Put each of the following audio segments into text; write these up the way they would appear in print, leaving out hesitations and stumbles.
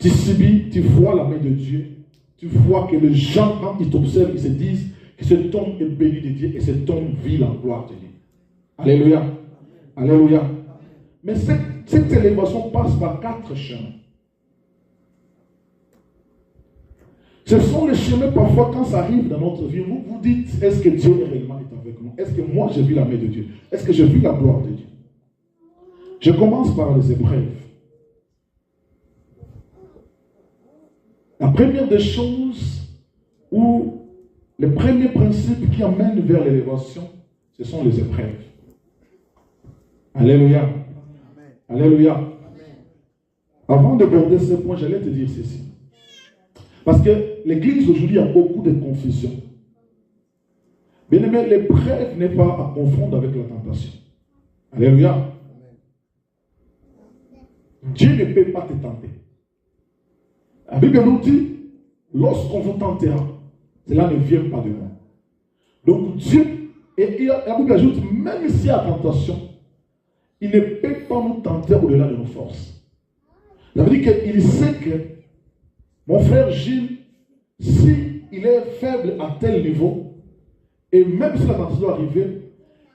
tu subis, tu vois la main de Dieu. Tu vois que les gens, quand ils t'observent, ils se disent que cet homme est béni de Dieu et cet homme vit la gloire de Dieu. Alléluia. Alléluia. Mais cette élévation passe par 4 chemins. Ce sont les chemins, parfois, quand ça arrive dans notre vie, vous vous dites, est-ce que Dieu est réellement avec nous? Est-ce que moi, je vis la main de Dieu? Est-ce que je vis la gloire de Dieu? Je commence par les épreuves. La première des choses, ou le premier principe qui amène vers l'élévation, ce sont les épreuves. Alléluia. Amen. Alléluia. Amen. Avant d'aborder ce point, j'allais te dire ceci. Parce que l'église aujourd'hui a beaucoup de confusion. Bien aimé, l'épreuve n'est pas à confondre avec la tentation. Alléluia. Amen. Dieu ne peut pas te tenter. La Bible nous dit, lorsqu'on vous tentera, cela ne vient pas de moi. Donc Dieu, et la Bible ajoute, même s'il y a tentation, il ne peut pas nous tenter au-delà de nos forces. Ça veut dire qu'il sait que mon frère Gilles, s'il est faible à tel niveau, et même si la tentation doit arriver,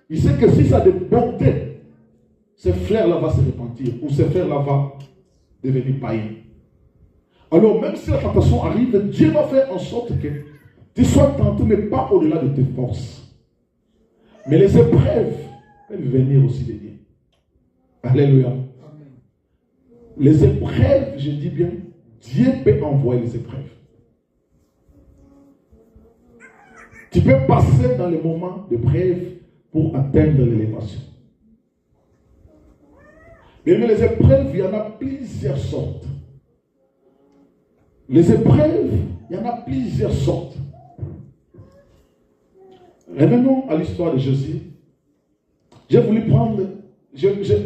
il sait que si ça débordait, ce frère-là va se repentir, ou ce frère-là va devenir païen. Alors, même si la tentation arrive, Dieu va faire en sorte que tu sois tenté, mais pas au-delà de tes forces. Mais les épreuves peuvent venir aussi de Dieu. Alléluia. Les épreuves, je dis bien, Dieu peut envoyer les épreuves. Tu peux passer dans les moments d'épreuve pour atteindre l'élévation. Mais les épreuves, il y en a plusieurs sortes. Les épreuves, il y en a plusieurs sortes. Revenons à l'histoire de Jésus. J'ai voulu prendre,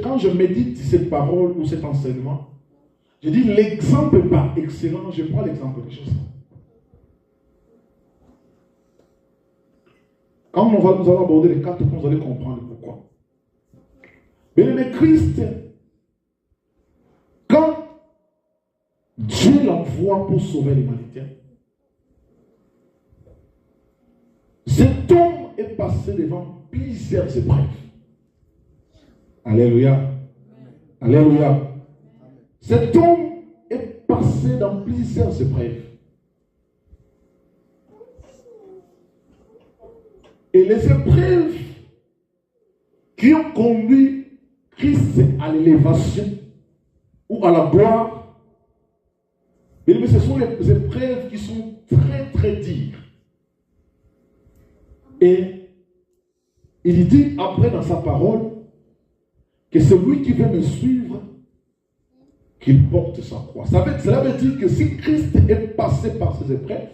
quand je médite cette parole ou cet enseignement, je dis l'exemple n'est pas excellent, je prends l'exemple de Jésus. Quand nous allons aborder les 4 points, vous allez comprendre pourquoi. Mais le Christ, quand Dieu l'envoie pour sauver l'humanité, cet homme est passé devant plusieurs épreuves. Alléluia. Alléluia. Cet homme est passé dans plusieurs épreuves. Et les épreuves qui ont conduit Christ à l'élévation ou à la gloire, mais ce sont les épreuves qui sont très très dures. Et il dit après dans sa parole que celui qui veut me suivre, qu'il porte sa croix. Cela veut dire que si Christ est passé par ces épreuves,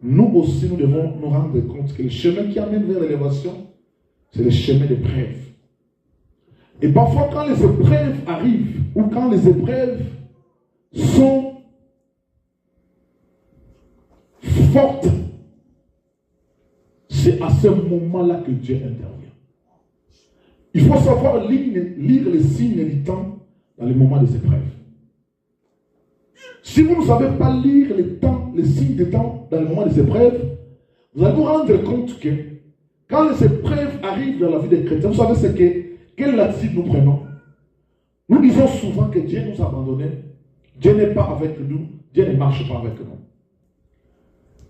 nous aussi nous devons nous rendre compte que le chemin qui amène vers l'élévation, c'est le chemin d'épreuve. Et parfois quand les épreuves arrivent, ou quand les épreuves sont fortes, c'est à ce moment-là que Dieu intervient. Il faut savoir lire les signes du temps dans les moments des épreuves. Si vous ne savez pas lire les signes du temps dans les moments des épreuves, vous allez vous rendre compte que quand les épreuves arrivent dans la vie des chrétiens, vous savez quelle attitude nous prenons. Nous disons souvent que Dieu nous a abandonnés, Dieu n'est pas avec nous, Dieu ne marche pas avec nous.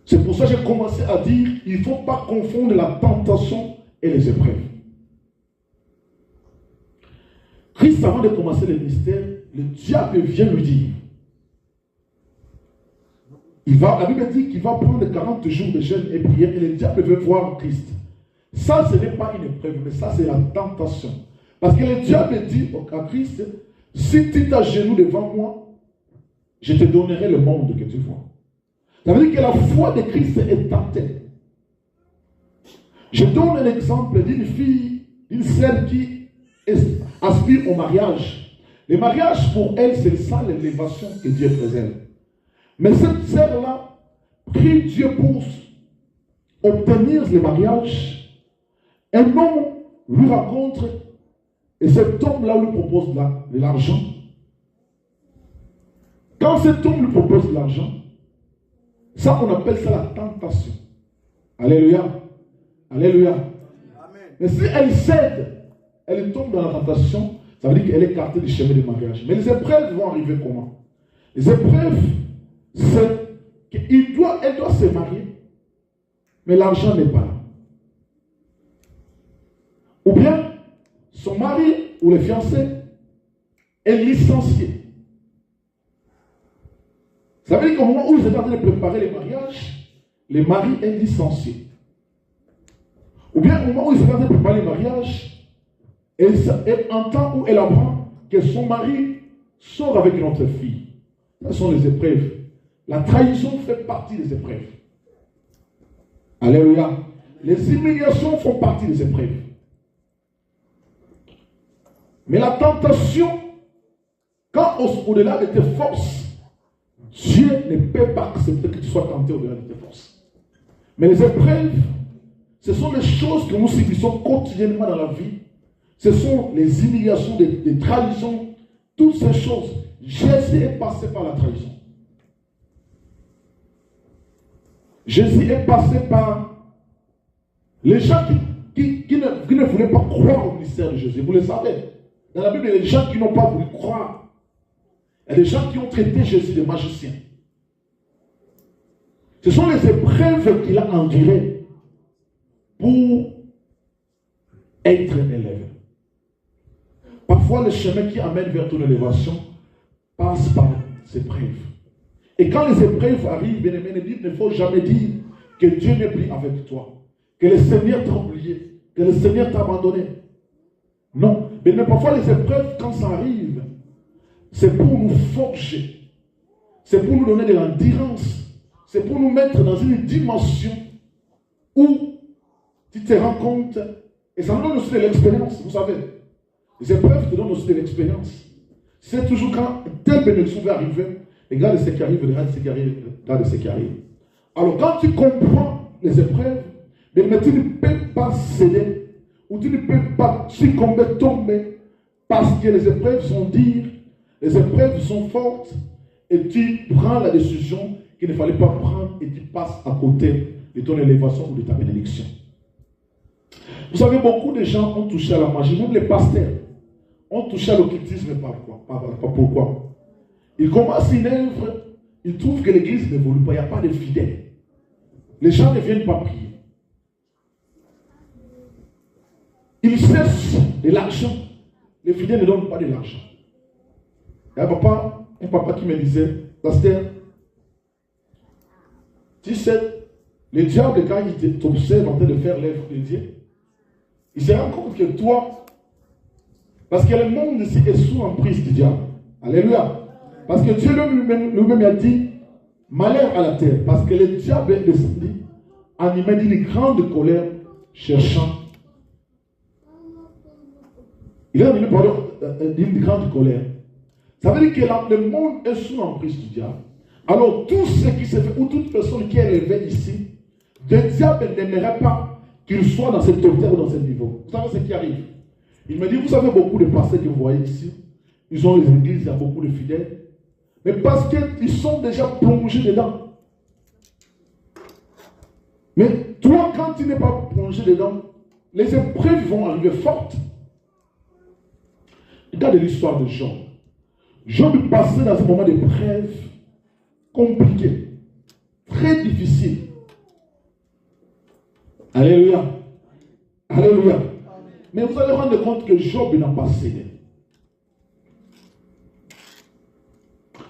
C'est pour ça que j'ai commencé à dire il ne faut pas confondre la tentation et les épreuves. Christ, avant de commencer le mystère, le diable vient lui dire, la Bible dit qu'il va prendre 40 jours de jeûne et prière et le diable veut voir Christ. Ça, ce n'est pas une épreuve, mais ça, c'est la tentation. Parce que le diable dit à Christ, si tu t'agenouilles devant moi, je te donnerai le monde que tu vois. Ça veut dire que la foi de Christ est tentée. Je donne un exemple d'une fille, d'une sœur qui aspire au mariage. Le mariage, pour elle, c'est ça l'élévation que Dieu préserve. Mais cette sœur-là prie Dieu pour obtenir le mariage. Un homme lui raconte, et cet homme-là lui propose de l'argent. Quand cet homme lui propose de l'argent, ça on appelle ça la tentation. Alléluia. Alléluia. Amen. Mais si elle cède, elle tombe dans la tentation, ça veut dire qu'elle est écartée du chemin du mariage. Mais les épreuves vont arriver comment? Les épreuves, c'est qu'elle doit se marier, mais l'argent n'est pas là. Ou bien, son mari ou le fiancé est licencié. Ça veut dire qu'au moment où ils étaient en train de préparer le mariage, le mari est licencié. Ou bien au moment où ils étaient en train de préparer le mariage, elle entend ou elle apprend que son mari sort avec une autre fille. Ce sont les épreuves. La trahison fait partie des épreuves. Alléluia. Les humiliations font partie des épreuves. Mais la tentation, quand au-delà de tes forces, Dieu ne peut pas accepter que tu sois tenté au-delà de tes forces. Mais les épreuves, ce sont les choses que nous subissons quotidiennement dans la vie. Ce sont les humiliations, des trahisons, toutes ces choses. Jésus est passé par la trahison. Jésus est passé par les gens qui ne voulaient pas croire au mystère de Jésus. Vous le savez. Dans la Bible, il y a des gens qui n'ont pas voulu croire. Il y a des gens qui ont traité Jésus de magicien. Ce sont les épreuves qu'il a endurées pour être élevé. Parfois, le chemin qui amène vers ton élévation passe par ces épreuves. Et quand les épreuves arrivent, bien aimé, il ne faut jamais dire que Dieu n'est plus avec toi, que le Seigneur t'a oublié, que le Seigneur t'a abandonné. Non. Mais parfois, les épreuves, quand ça arrive, c'est pour nous forger. C'est pour nous donner de l'endurance. C'est pour nous mettre dans une dimension où tu te rends compte, et ça nous donne aussi de l'expérience, vous savez. Les épreuves te donnent aussi de l'expérience. C'est toujours quand telle bénédiction va arriver, regarde ce qui arrive, regarde ce qui arrive, regarde ce qui arrive. Alors quand tu comprends les épreuves, mais tu ne peux pas céder, ou tu ne peux pas succomber, tomber, parce que les épreuves sont dures, les épreuves sont fortes, et tu prends la décision qu'il ne fallait pas prendre, et tu passes à côté de ton élévation ou de ta bénédiction. Vous savez, beaucoup de gens ont touché à la magie, même les pasteurs ont touché à l'occultisme. Pourquoi? Ils commencent une œuvre, ils trouvent que l'église n'évolue pas, il n'y a pas de fidèles. Les gens ne viennent pas prier. Ils cessent de l'argent. Les fidèles ne donnent pas de l'argent. Il y a un papa qui me disait, pasteur, tu sais, le diable, quand il t'observe en train de faire l'œuvre de Dieu, il se rend compte que toi, parce que le monde ici est sous l'emprise du diable. Alléluia. Parce que Dieu lui-même a dit, malheur à la terre, parce que le diable est descendu, animé d'une grande colère, cherchant. Il est animé d'une grande colère. Ça veut dire que le monde est sous l'emprise du diable. Alors tout ce qui se fait, ou toute personne qui est élevée ici, le diable n'aimerait pas qu'il soit dans cette hauteur ou dans ce niveau. Vous savez ce qui arrive? Il me dit, vous savez beaucoup de pasteurs que vous voyez ici, ils ont les églises, il y a beaucoup de fidèles, mais parce qu'ils sont déjà plongés dedans. Mais toi, quand tu n'es pas plongé dedans, les épreuves vont arriver fortes. Regarde l'histoire de Job. Job passait dans un moment d'épreuve compliqué, très difficile. Alléluia. Alléluia. Mais vous allez rendre compte que Job n'a pas cédé.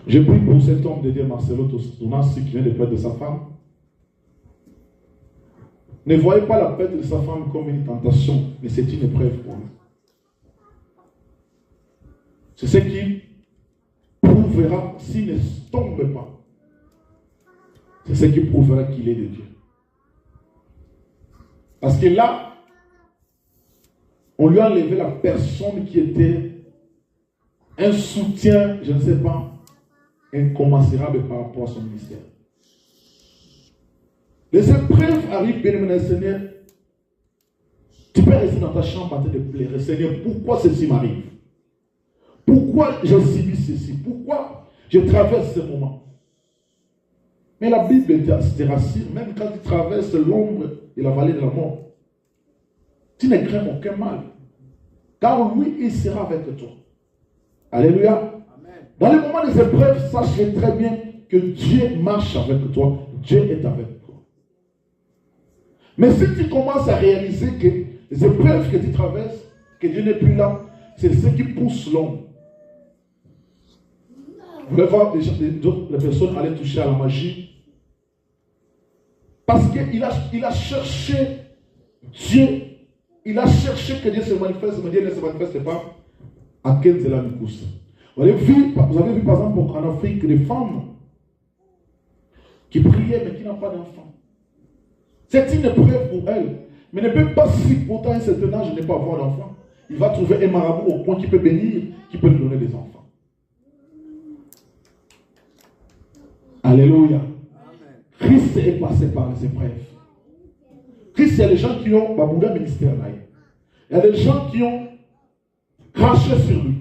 J'ai pris pour cet homme de Dieu, Marcelo Tonas, qui vient de perdre sa femme. Ne voyez pas la perte de sa femme comme une tentation, mais c'est une épreuve pour lui. C'est ce qui prouvera, s'il ne tombe pas, c'est ce qui prouvera qu'il est de Dieu. Parce que là, on lui a enlevé la personne qui était un soutien, je ne sais pas, incommensurable par rapport à son ministère. Les épreuves arrivent, bien-aimé Seigneur. Tu peux rester dans ta chambre en train de pleurer. Seigneur, pourquoi ceci m'arrive? Pourquoi j'ai subi ceci? Pourquoi Je traverse ce moment. Mais la Bible te rassure, même quand tu traverses l'ombre de la vallée de la mort, tu ne crains aucun mal. Car oui, il sera avec toi. Alléluia. Amen. Dans les moments des épreuves, sachez très bien que Dieu marche avec toi. Dieu est avec toi. Mais si tu commences à réaliser que les épreuves que tu traverses, que Dieu n'est plus là, c'est ce qui pousse l'homme. Vous voulez voir les personnes aller toucher à la magie? Parce qu'il a cherché Dieu. Il a cherché que Dieu se manifeste, mais Dieu ne se manifeste pas. À quel cela nous pousse? Vous avez vu par exemple en Afrique des femmes qui priaient mais qui n'ont pas d'enfants. C'est une épreuve pour elles. Mais ne peut pas, si pourtant un certain âge ne pas avoir d'enfants. Il va trouver un marabout au point qui peut bénir, qui peut lui donner des enfants. Alléluia. Amen. Christ est passé par les épreuves. Christ, il y a des gens qui ont babouga ministère là. Il y a des gens qui ont craché sur lui.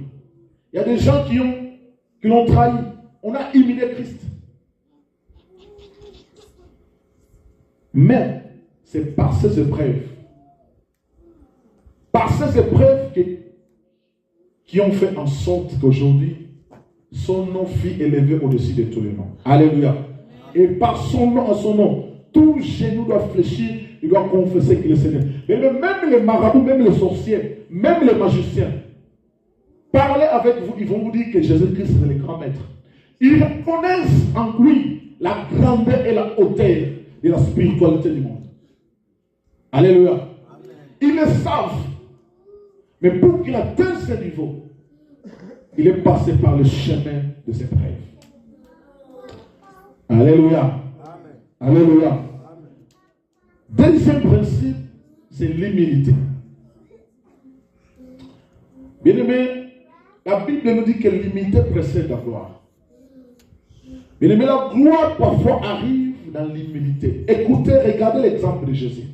Il y a des gens qui l'ont trahi. On a humilié Christ. Mais c'est par ces épreuves, qui ont fait en sorte qu'aujourd'hui, son nom fut élevé au-dessus de tous les noms. Alléluia. Et par son nom, à son nom, tout genou doit fléchir, il doit confesser qu'il est Seigneur. Mais même les marabouts, même les sorciers, même les magiciens, parlez avec vous, ils vont vous dire que Jésus-Christ est le grand maître. Ils reconnaissent en lui la grandeur et la hauteur de la spiritualité du monde. Alléluia. Amen. Ils le savent. Mais pour qu'il atteigne ce niveau, il est passé par le chemin de ses preuves. Alléluia. Amen. Alléluia. Amen. Deuxième principe, c'est l'humilité. Bien-aimé, la Bible nous dit que l'humilité précède la gloire. Bien-aimé, la gloire parfois arrive dans l'humilité. Écoutez, regardez l'exemple de Jésus.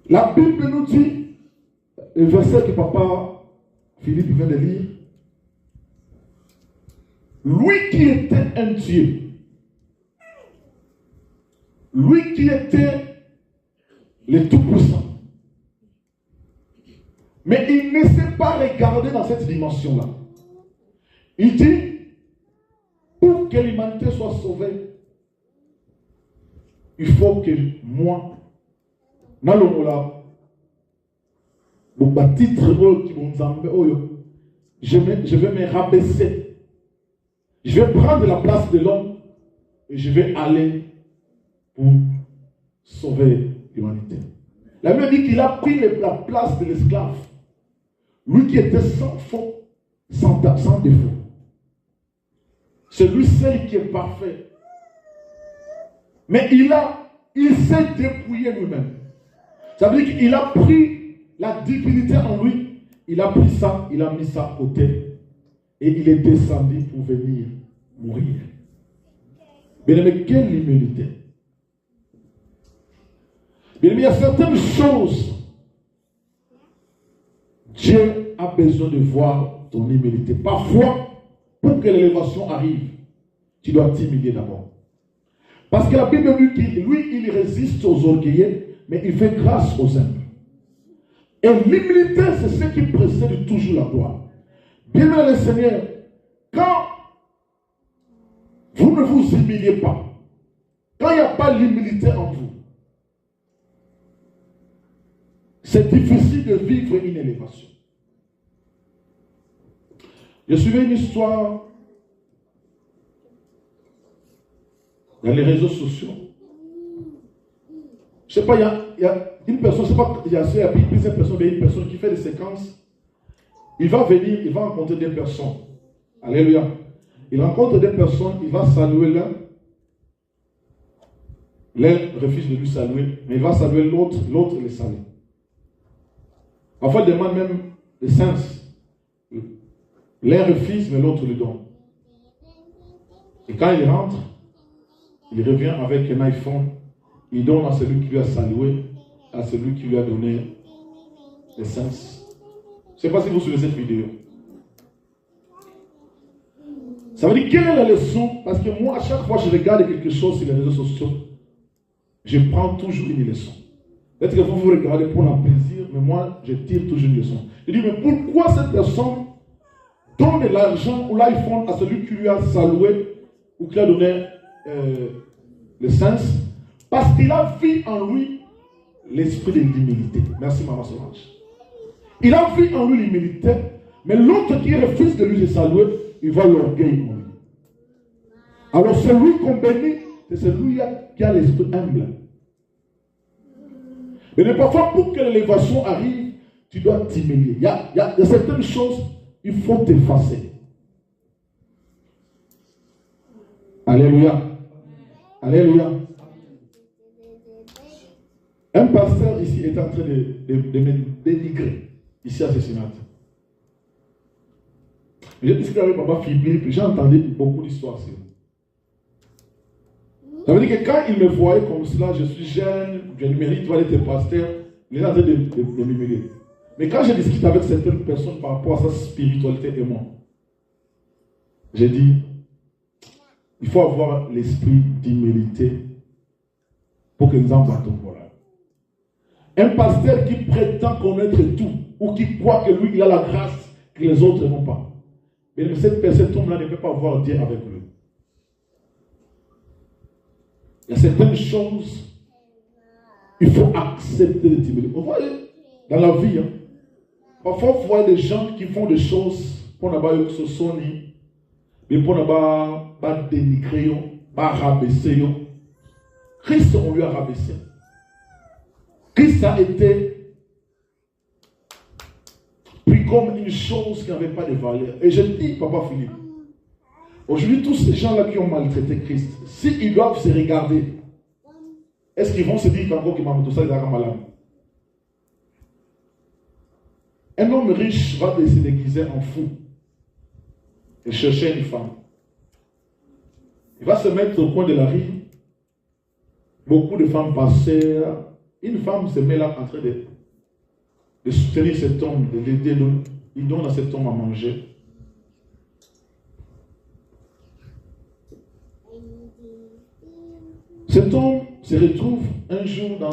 La Bible nous dit, le verset que papa Philippe vient de lire, lui qui était un Dieu, lui qui était le Tout-Puissant, mais il ne s'est pas regardé dans cette dimension-là. Il dit, pour que l'humanité soit sauvée, il faut que moi, dans le mot là, je vais me rabaisser. Je vais prendre la place de l'homme et je vais aller pour sauver l'humanité. La Bible dit qu'il a pris la place de l'esclave. Lui qui était sans faute, sans défaut. C'est lui seul qui est parfait. Mais il s'est dépouillé lui-même. Ça veut dire qu'il a pris la divinité en lui. Il a pris ça, il a mis ça à côté. Et il est descendu pour venir mourir. Mais quelle humilité. Mais il y a certaines choses. Dieu a besoin de voir ton humilité. Parfois, pour que l'élévation arrive, tu dois t'humilier d'abord. Parce que la Bible dit qu'il, lui, il résiste aux orgueilleux, mais il fait grâce aux humbles. Et l'humilité, c'est ce qui précède toujours la gloire. Bien-aimé le Seigneur, quand vous ne vous humiliez pas, quand il n'y a pas l'humilité en vous, c'est difficile de vivre une élévation. Je suivais une histoire dans les réseaux sociaux. Je ne sais pas, il y a une personne, je ne sais pas, il y a plusieurs personnes, mais une personne qui fait des séquences. Il va venir, il va rencontrer des personnes. Alléluia. Il rencontre des personnes, il va saluer l'un. L'un refuse de lui saluer, mais il va saluer l'autre, l'autre le salue. Parfois, il demande même le sens. L'un refuse, mais l'autre lui donne. Et quand il rentre, il revient avec un iPhone. Il donne à celui qui lui a salué, à celui qui lui a donné le sens. Je ne sais pas si vous suivez cette vidéo. Ça veut dire quelle est la leçon? Parce que moi, à chaque fois que je regarde quelque chose sur les réseaux sociaux, je prends toujours une leçon. Peut-être que vous regardez pour un plaisir, mais moi, je tire toujours une leçon. Je dis, mais pourquoi cette personne donne de l'argent ou l'iPhone à celui qui lui a salué ou qui a donné le sens? Parce qu'il a vu en lui l'esprit de l'humilité. Merci, Maman Solange. Il a vu en lui l'humilité, mais l'autre qui refuse de lui saluer, il voit l'orgueil en lui. Alors celui qu'on bénit, c'est celui qui a l'esprit humble. Mais parfois, pour que l'élévation arrive, tu dois t'humilier. Il y a certaines choses, il faut t'effacer. Alléluia. Alléluia. Un pasteur ici est en train de me dénigrer, ici à ce Sénat. J'ai discuté avec Papa Fibi, puis j'ai entendu beaucoup d'histoires sur. Ça veut dire que quand il me voyait comme cela, je suis jeune, je mérite d'aller être pasteur, il est en train de m'humilier. Mais quand je discute avec certaines personnes par rapport à sa spiritualité et moi, j'ai dit, il faut avoir l'esprit d'humilité pour que nous en battons. Voilà. Un pasteur qui prétend connaître tout, ou qui croit que lui, il a la grâce que les autres n'ont pas. Mais cette personne-là ne peut pas voir Dieu avec lui. Il y a certaines choses, il faut accepter de t'humilier. Vous voyez, dans la vie, parfois vous voyez des gens qui font des choses pour ne pas se sonner, mais pour ne pas dénigrer, pas rabaisser. Christ, on lui a rabaissé. Christ a été pris comme une chose qui n'avait pas de valeur. Et je dis, Papa Philippe, aujourd'hui, tous ces gens-là qui ont maltraité Christ, s'ils doivent se regarder, est-ce qu'ils vont se dire qu'encore qu'il m'a mis tout ça, il est malade? Un homme riche va se déguiser en fou et chercher une femme. Il va se mettre au coin de la rue. Beaucoup de femmes passaient. Une femme se met là en train de soutenir cet homme, de l'aider. Il donne à cet homme à manger. Cet homme se retrouve un jour dans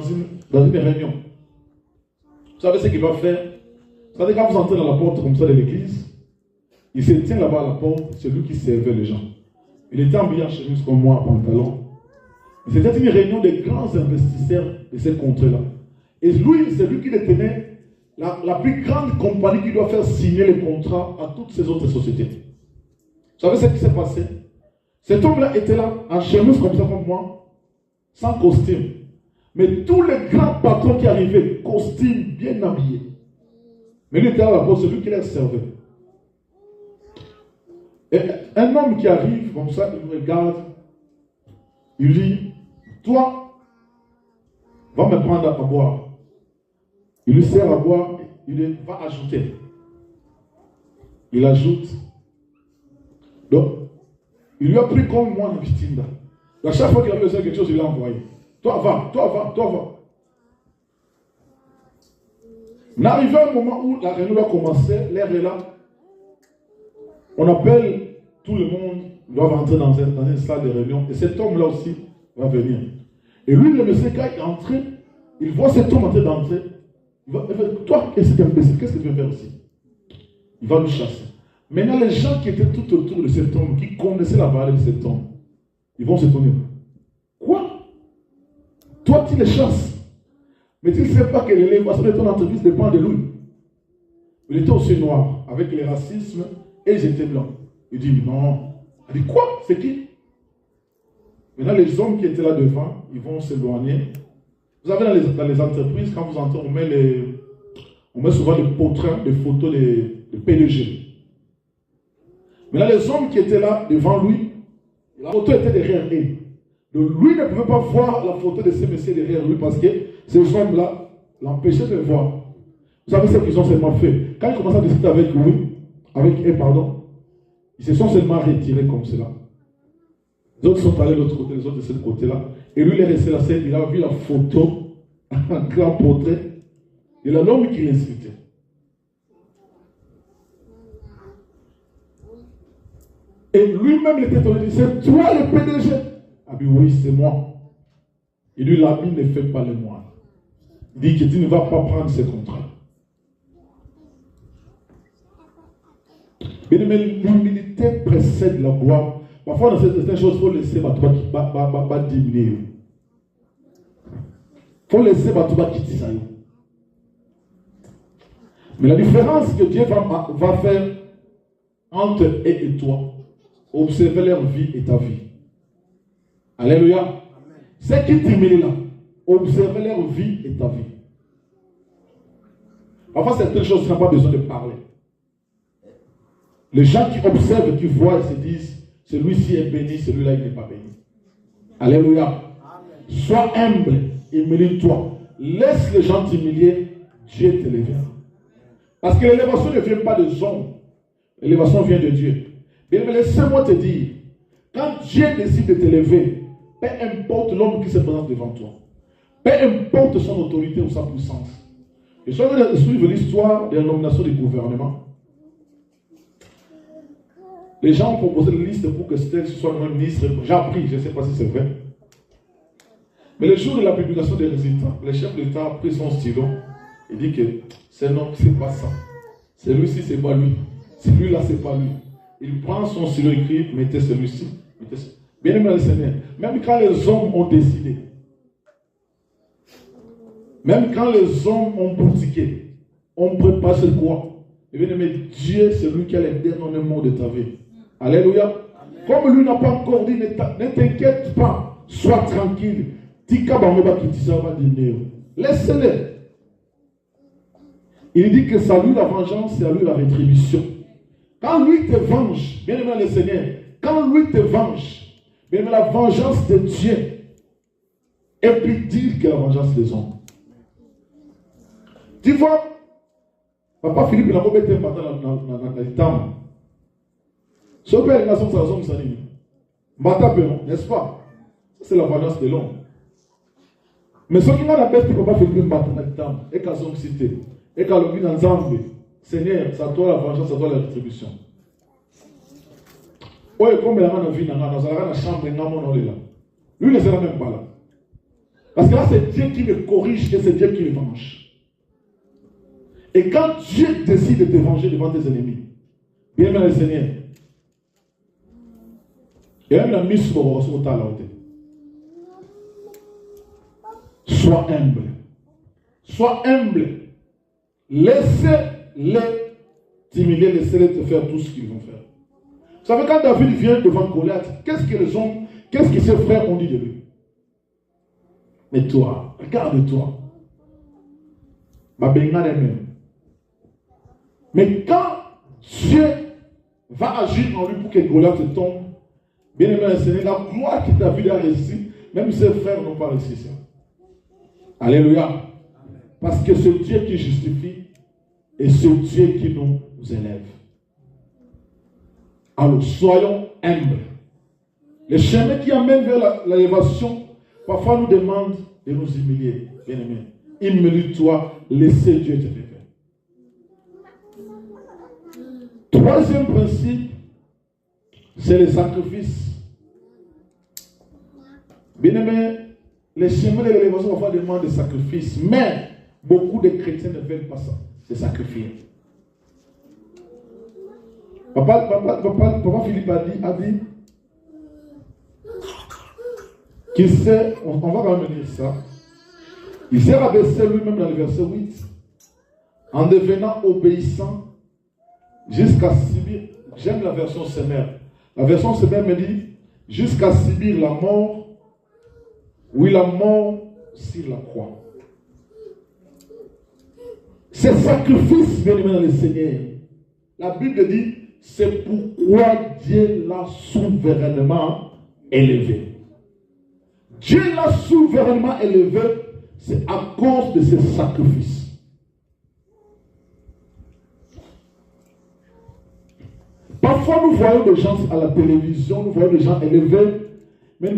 une réunion. Vous savez ce qu'il va faire? Vous savez, quand vous entrez dans la porte comme ça de l'église, il se tient là-bas à la porte, celui qui servait les gens. Il était habillé en chemise comme moi, en pantalon. C'était une réunion de grands investisseurs de cette contrée-là. Et lui, c'est lui qui détenait la plus grande compagnie qui doit faire signer les contrats à toutes ces autres sociétés. Vous savez ce qui s'est passé? Cet homme-là était là, en chemise comme ça comme moi, sans costume. Mais tous les grands patrons qui arrivaient, costume, bien habillés. Mais lui était là là-bas, celui qui les servait. Et un homme qui arrive comme ça, il me regarde, il dit, toi, va me prendre à boire. Il lui sert à boire, il dit, va ajouter. Il ajoute. Donc, il lui a pris comme moi une victime. À chaque fois qu'il a besoin de quelque chose, il l'a envoyé. Toi, va, toi, va, toi, va. On arrive à un moment où la réunion va commencer, l'air est là. On appelle tout le monde, il doit rentrer dans une salle de réunion. Et cet homme-là aussi va venir. Et lui, le monsieur, quand il est entré, il voit cet homme en train d'entrer. Il va dire, toi, qu'est-ce que tu veux faire ici? Il va nous chasser. Maintenant, les gens qui étaient tout autour de cet homme, qui connaissaient la valeur de cet homme, ils vont se tourner. Quoi? Toi, tu les chasses. Mais tu ne sais pas que l'élévation de ton entreprise dépend de lui. Il était aussi noir, avec le racisme, et ils étaient blancs. Il dit non. Il dit quoi? C'est qui? Maintenant, les hommes qui étaient là devant, ils vont s'éloigner. Vous savez, dans les entreprises, quand vous entrez, on met souvent des portraits, des photos de PDG. Maintenant, les hommes qui étaient là devant lui, la photo était derrière eux. Donc, lui ne pouvait pas voir la photo de ces messieurs derrière lui parce que ces hommes-là l'empêchaient de voir. Vous savez ce qu'ils ont seulement fait? Quand ils commencent à discuter avec lui, ils se sont seulement retirés comme cela. Les autres sont allés de l'autre côté, les autres de ce côté-là. Et lui, il est resté là, il a vu la photo, un grand portrait, et l'homme qui l'insultait. Et lui-même, il était étonné. Il dit, c'est toi le PDG? Ah bien oui, c'est moi. Il dit, l'habit ne fait pas le moine. Il dit que tu ne vas pas prendre ce contrat. Mais l'humilité précède la gloire. Parfois, dans certaines choses, il faut laisser ma diminuer. Il faut laisser ma quitter ça. Mais la différence que Dieu va faire entre eux et toi, observer leur vie et ta vie. Alléluia. C'est qui t'humilie là. Observer leur vie et ta vie. Parfois, certaines choses, tu n'as pas besoin de parler. Les gens qui observent, qui voient, se disent, celui-ci est béni, celui-là, il n'est pas béni. Alléluia. Amen. Sois humble, humilie-toi. Laisse les gens t'humilier, Dieu te lèvera. Parce que l'élévation ne vient pas des hommes. L'élévation vient de Dieu. Bien, mais laisse-moi te dire, quand Dieu décide de t'élever, peu importe l'homme qui se présente devant toi, peu importe son autorité ou sa puissance. Je suis en train de suivre l'histoire de la nomination du gouvernement. Les gens ont proposé une liste pour que Stèle soit nommé ministre. J'ai appris, je ne sais pas si c'est vrai. Mais le jour de la publication des résultats, le chef d'État a pris son stylo et dit que c'est non, c'est pas ça. Celui-ci, c'est pas lui. Celui-là, c'est pas lui. Il prend son stylo écrit, mettez celui-ci. Bien aimé le Seigneur, même quand les hommes ont décidé, même quand les hommes ont boutiqué, on prépare ce quoi? Et bien aimé, Dieu, c'est lui qui a les derniers mots de ta vie. Alléluia. Amen. Comme lui n'a pas encore dit, ne t'inquiète pas, sois tranquille. Laisse-le. Il dit que c'est à lui la vengeance, c'est à lui la rétribution. Quand lui te venge, bien aimé le Seigneur, quand lui te venge, bien aimé la vengeance de Dieu, et puis dire que la vengeance des hommes. Tu vois, Papa Philippe, il a pas été matin dans le temps. Ce père, il a son salon, ça dit. N'est-ce pas? C'est la vengeance de l'homme. Mais ce qui m'a la bête, Papa Philippe, matin dans le temps, et qu'à son cité, et qu'à l'objet dans Zambé, Seigneur, c'est à toi la vengeance, c'est à toi la rétribution. Oui, comme il a dans la vie, dans la chambre, lui ne sera même pas là. Parce que là, c'est Dieu qui le corrige et c'est Dieu qui le venge. Et quand Dieu décide de te venger devant tes ennemis, bien aimé le Seigneur, il a mis la mise sur le temps à la hauteur. Sois humble. Sois humble. Laissez-les t'humilier, laissez-les te faire tout ce qu'ils vont faire. Vous savez, quand David vient devant Goliath, qu'est-ce que ses frères ont dit de lui? Mais toi, regarde-toi. Mais quand Dieu va agir en lui pour que Goliath tombe, bien aimé le Seigneur, la gloire que David a réussi, même ses frères n'ont pas réussi ça. Alléluia. Parce que c'est Dieu qui justifie et c'est Dieu qui nous élève. Alors soyons humbles. Le chemin qui amène vers l'élévation, parfois nous demande de nous humilier. Bien aimé, humilie-toi, laissez Dieu te faire. Troisième principe, c'est le sacrifice. Bien aimé, les chemins de l'élévation parfois demandent des sacrifices, mais beaucoup de chrétiens ne veulent pas ça, se sacrifier. Papa Philippe a dit qu'il sait, on va quand même dire ça, il s'est rabaissé lui-même dans le verset 8, en devenant obéissant jusqu'à subir, j'aime la version Seigneur. La version Seigneur me dit, jusqu'à subir la mort, oui, la mort sur la croix. Ce sacrifice, bien aimé dans le Seigneur, la Bible dit, c'est pourquoi Dieu l'a souverainement élevé. Dieu l'a souverainement élevé, c'est à cause de ce sacrifice. Parfois, nous voyons des gens à la télévision, nous voyons des gens élevés, mais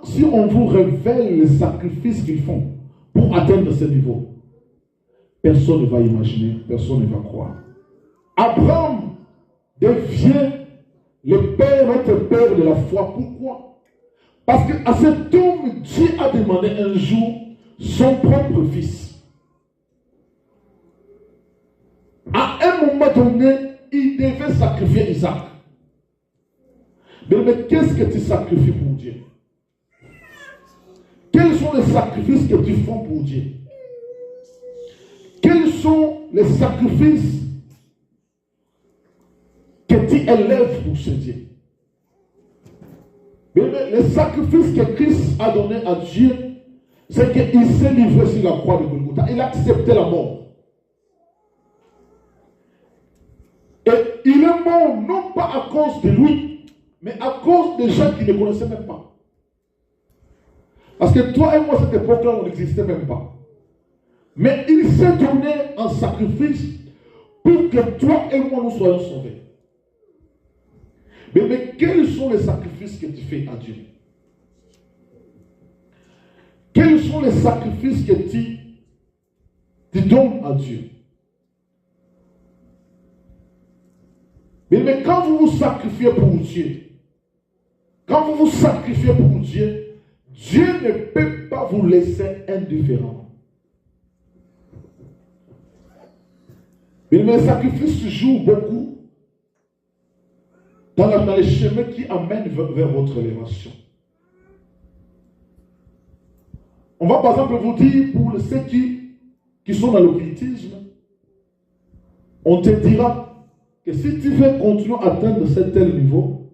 si on vous révèle les sacrifices qu'ils font pour atteindre ce niveau, personne ne va imaginer, personne ne va croire. Abraham devient Le père va être père de la foi. Pourquoi? Parce qu'à cet homme, Dieu a demandé un jour son propre fils. À un moment donné, il devait sacrifier Isaac. Mais qu'est-ce que tu sacrifies pour Dieu? Quels sont les sacrifices que tu fais pour Dieu? Quels sont les sacrifices que tu élèves pour ce Dieu? Mais les sacrifices que Christ a donné à Dieu, c'est qu'il s'est livré sur la croix de Golgotha. Il a accepté la mort. Et il est mort non pas à cause de lui, mais à cause des gens qui ne connaissaient même pas. Parce que toi et moi, à cette époque-là, on n'existait même pas. Mais il s'est donné un sacrifice pour que toi et moi nous soyons sauvés. Mais quels sont les sacrifices que tu fais à Dieu? Quels sont les sacrifices que tu donnes à Dieu? Mais quand vous vous sacrifiez pour Dieu, quand vous vous sacrifiez pour Dieu, Dieu ne peut pas vous laisser indifférent. Mais les sacrifices jouent beaucoup dans les chemins qui amènent vers votre élévation. On va par exemple vous dire, pour ceux qui sont dans l'occultisme, on te dira que si tu veux continuer à atteindre cet tel niveau,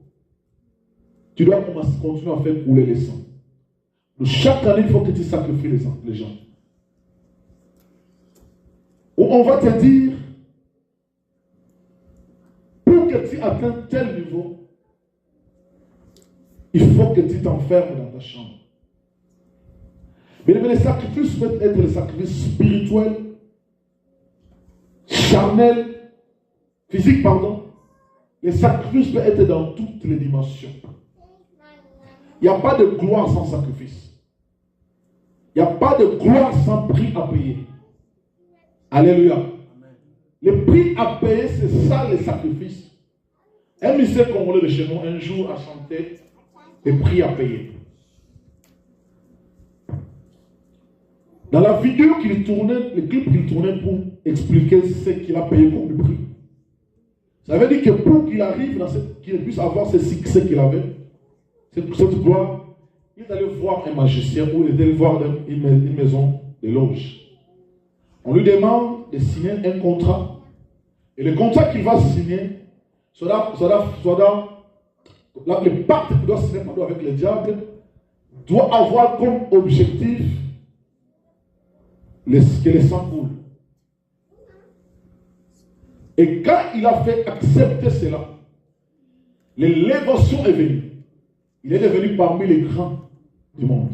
tu dois continuer à faire couler les sangs. Donc, chaque année, il faut que tu sacrifies les gens. Ou on va te dire, pour que tu atteignes tel niveau, il faut que tu t'enfermes dans ta chambre. Mais les sacrifices peuvent être les sacrifices spirituels, charnels, physiques, pardon. Les sacrifices peuvent être dans toutes les dimensions. Il n'y a pas de gloire sans sacrifice. Il n'y a pas de gloire sans prix à payer. Alléluia. Le prix à payer, c'est ça les sacrifices. Un musicien congolais de chez nous, un jour, a chanté le prix à payer. Dans la vidéo qu'il tournait, le clip qu'il tournait pour expliquer ce qu'il a payé comme prix. Ça veut dire que pour qu'il arrive dans qu'il puisse avoir ce succès qu'il avait, cette gloire, il est allé voir un magicien ou il est allé voir une maison de loge. On lui demande de signer un contrat. Et le contrat qu'il va signer, le pacte qu'il doit signer avec le diable doit avoir comme objectif que le sang coule. Et quand il a fait accepter cela, l'élévation est venue. Il est devenu parmi les grands du monde.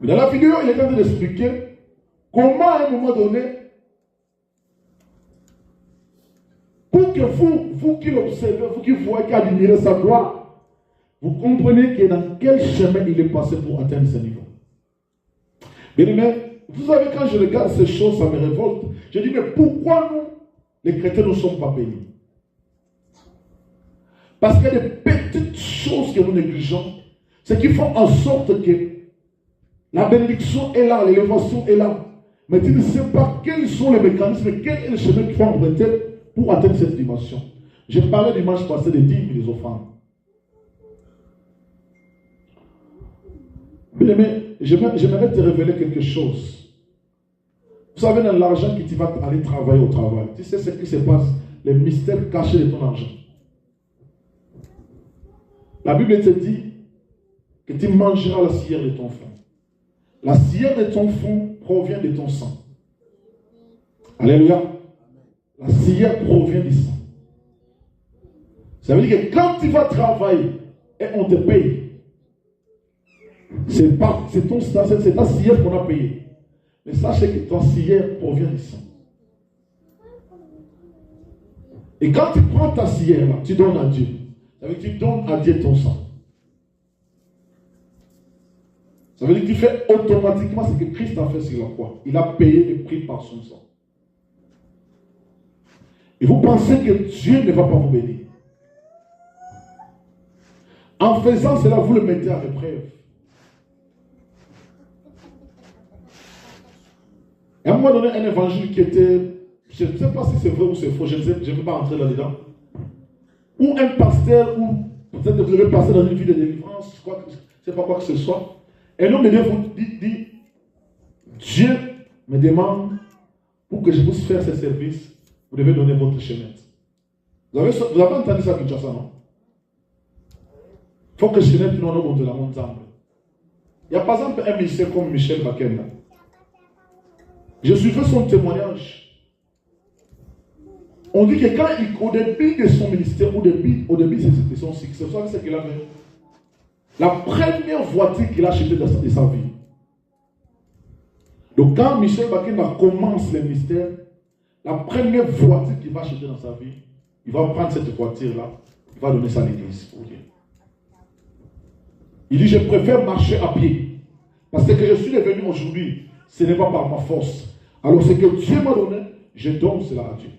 Mais dans la vidéo, il est en train d'expliquer comment à un moment donné, pour que vous qui l'observez, vous qui voyez, qui admirez sa gloire, vous comprenez que dans quel chemin il est passé pour atteindre ce niveau. Mais vous savez, quand je regarde ces choses, ça me révolte. Je dis, mais pourquoi nous, les chrétiens, ne sommes pas bénis? Parce qu'il y a des petites choses que nous négligeons, ce qui font en sorte que la bénédiction est là, l'élévation est là. Mais tu ne sais pas quels sont les mécanismes, quel est le chemin qu'il faut emprunter pour atteindre cette dimension. J'ai parlé dimanche passé des dîmes et des offrandes. Mais j'aimerais te révéler quelque chose. Vous savez, dans l'argent que tu vas aller travailler au travail, tu sais ce qui se passe, les mystères cachés de ton argent. La Bible te dit que tu mangeras la cire de ton fond. La cire de ton fond provient de ton sang. Alléluia. La cire provient du sang. Ça veut dire que quand tu vas travailler et on te paye, c'est ta cire qu'on a payée. Mais sachez que ta cire provient du sang. Et quand tu prends ta cire là, tu donnes à Dieu. Ça veut dire que tu donnes à Dieu ton sang. Ça veut dire que tu fais automatiquement ce que Christ a fait sur la croix. Il a payé le prix par son sang. Et vous pensez que Dieu ne va pas vous bénir. En faisant cela, vous le mettez à l'épreuve. Et à un moment donné, un évangile qui était, je ne sais pas si c'est vrai ou c'est faux, je ne peux pas rentrer là-dedans, ou un pasteur, ou peut-être que vous devez passer dans une vie de délivrance, je ne sais pas quoi que ce soit. Et l'homme de Dieu vous dit, Dieu me demande, pour que je puisse faire ce service, vous devez donner votre chemin. Vous avez entendu ça, Kinshasa, non? Il faut que chemin nous avons de la montagne. Il y a par exemple un ministère comme Michel Bakenda. Je suivais son témoignage. On dit que quand au début de son ministère, au début de son succès, vous savez ce qu'il a fait? La première voiture qu'il a achetée de sa vie. Donc quand Michel Bakenda commence le ministère, la première voiture qu'il va acheter dans sa vie, il va prendre cette voiture-là, il va donner ça à l'église pour Dieu. Il dit, je préfère marcher à pied. Parce que je suis devenu aujourd'hui, ce n'est pas par ma force. Alors ce que Dieu m'a donné, je donne cela à Dieu.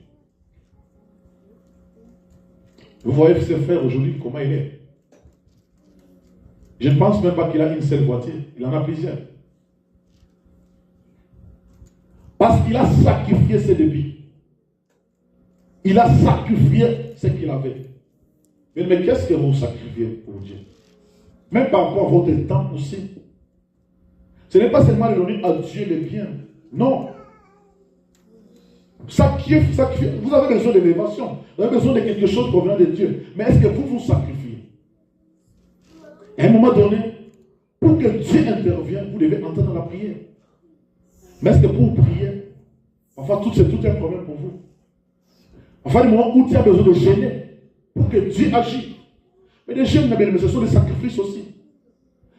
Vous voyez ce frère aujourd'hui, comment il est. Je ne pense même pas qu'il a une seule voiture. Il en a plusieurs. Parce qu'il a sacrifié ses débits. Il a sacrifié ce qu'il avait. Mais qu'est-ce que vous sacrifiez pour Dieu? Même par rapport à votre temps aussi. Ce n'est pas seulement de donner à Dieu les biens. Non. Sacrifier. Vous avez besoin d'élévation. Vous avez besoin de quelque chose provenant de Dieu. Mais est-ce que vous vous sacrifiez? À un moment donné, pour que Dieu intervienne, vous devez entrer dans la prière. Mais est-ce que pour prier, enfin c'est tout un problème pour vous. Enfin, du moment où tu as besoin de gêner pour que Dieu agisse. Mais les jeûnes, mais ce sont des sacrifices aussi.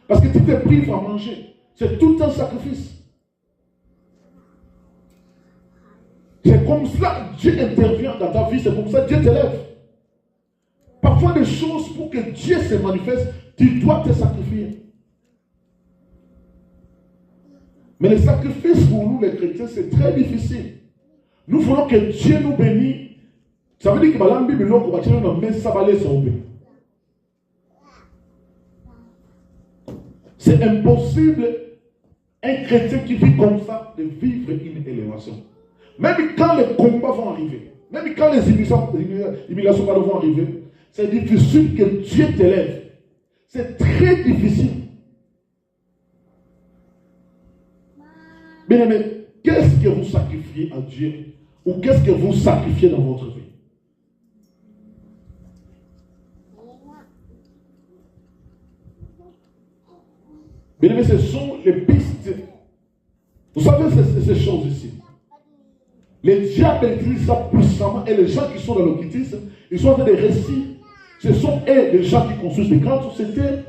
Parce que tu te prives à manger. C'est tout un sacrifice. C'est comme cela que Dieu intervient dans ta vie. C'est comme ça que Dieu t'élève. Parfois, des choses pour que Dieu se manifeste, tu dois te sacrifier. Mais le sacrifice pour nous, les chrétiens, c'est très difficile. Nous voulons que Dieu nous bénisse. Ça veut dire que la Bible, c'est impossible, un chrétien qui vit comme ça, de vivre une élévation. Même quand les combats vont arriver, même quand les humiliations vont arriver, c'est difficile que Dieu t'élève. C'est très difficile. Bien aimé, qu'est-ce que vous sacrifiez à Dieu? Ou qu'est-ce que vous sacrifiez dans votre vie? Bien aimé, ce sont les pistes. Vous savez ces choses ici. Les diables utilisent ça puissamment et les gens qui sont dans l'occultisme, ils sont en train de réciter. Ce sont eux les gens qui construisent des grandes sociétés,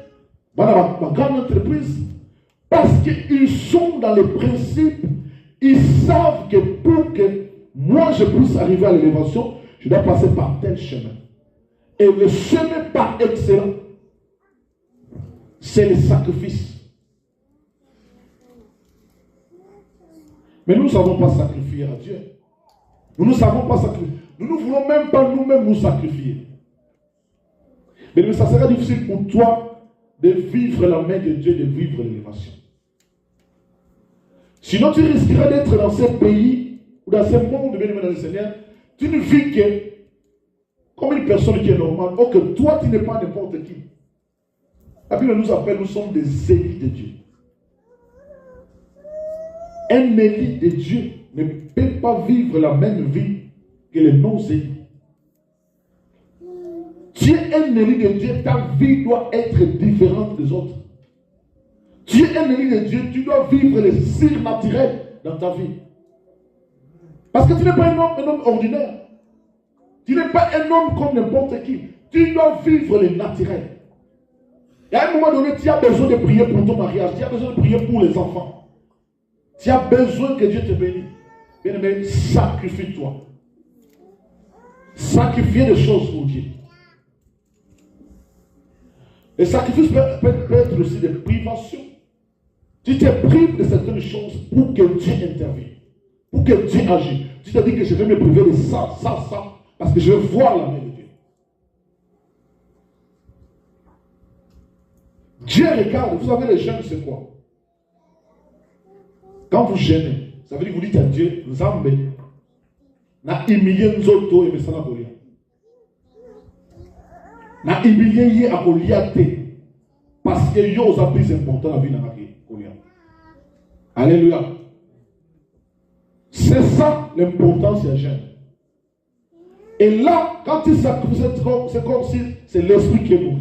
dans la grande entreprise, parce qu'ils sont dans les principes, ils savent que pour que moi je puisse arriver à l'élévation, je dois passer par tel chemin. Et le chemin par excellence, c'est le sacrifice. Mais nous ne savons pas sacrifier à Dieu. Nous ne savons pas sacrifier. Nous ne voulons même pas nous-mêmes nous sacrifier. Mais ça sera difficile pour toi de vivre la main de Dieu, de vivre l'élévation. Sinon, tu risquerais d'être dans ce pays ou dans ce monde, bien-aimé du Seigneur, tu ne vis que comme une personne qui est normale, or que toi, tu n'es pas n'importe qui. La Bible nous appelle, nous sommes des élus de Dieu. Un élu de Dieu ne peut pas vivre la même vie que les non-élus. Tu es un élu de Dieu, ta vie doit être différente des autres. Tu es un élu de Dieu, tu dois vivre les surnaturels dans ta vie. Parce que tu n'es pas un homme ordinaire. Tu n'es pas un homme comme n'importe qui. Tu dois vivre les naturels. Et à un moment donné, tu as besoin de prier pour ton mariage, tu as besoin de prier pour les enfants. Tu as besoin que Dieu te bénisse. Bien-aimé, sacrifie-toi. Sacrifier des choses pour Dieu. Le sacrifice peut être aussi des privations. Tu te prives de certaines choses pour que Dieu intervienne. Pour que Dieu agisse. Tu te dis que je vais me priver de ça, ça, ça. Parce que je vois la main de Dieu. Dieu regarde, vous savez, les jeûnes, c'est quoi? Quand vous jeûnez, ça veut dire que vous dites à Dieu, Nzambe, na humilié nzoto et mesana kolia. Na humilié yé a kolia te. Parce que yo osa plus important la vie na kolia. Alléluia. C'est ça l'importance du jeûne. Et là, quand il sacrifie, c'est comme si c'est l'esprit qui est mort.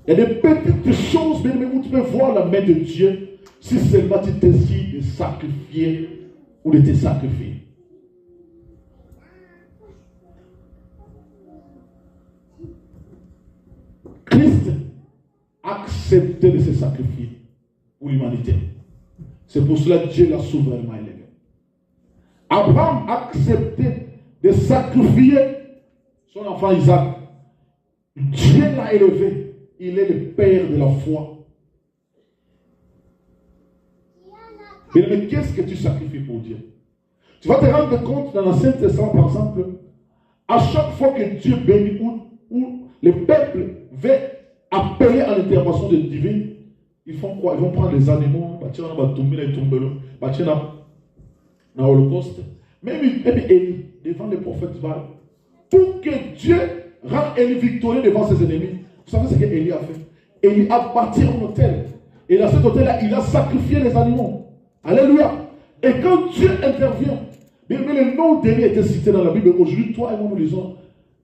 Il y a des petites choses, mais où tu peux voir la main de Dieu si seulement tu décides de sacrifier ou de te sacrifier. Christ a accepté de se sacrifier pour l'humanité. C'est pour cela que Dieu l'a souverainement élevé. Abraham a accepté de sacrifier son enfant Isaac. Dieu l'a élevé. Il est le père de la foi. Mais qu'est-ce que tu sacrifies pour Dieu? Tu vas te rendre compte dans l'Ancien Testament, par exemple, à chaque fois que Dieu bénit ou le peuple veut appeler à l'intervention de divine, ils font quoi? Ils vont prendre les animaux, dans l'Holocauste, même Élie, devant les prophètes Baal, pour que Dieu rende Élie victorieux devant ses ennemis. Vous savez ce qu'Élie a fait? Élie a bâti un hôtel. Et dans cet hôtel-là, il a sacrifié les animaux. Alléluia. Et quand Dieu intervient, mais le nom d'Élie était cité dans la Bible. Aujourd'hui, toi et moi, nous lisons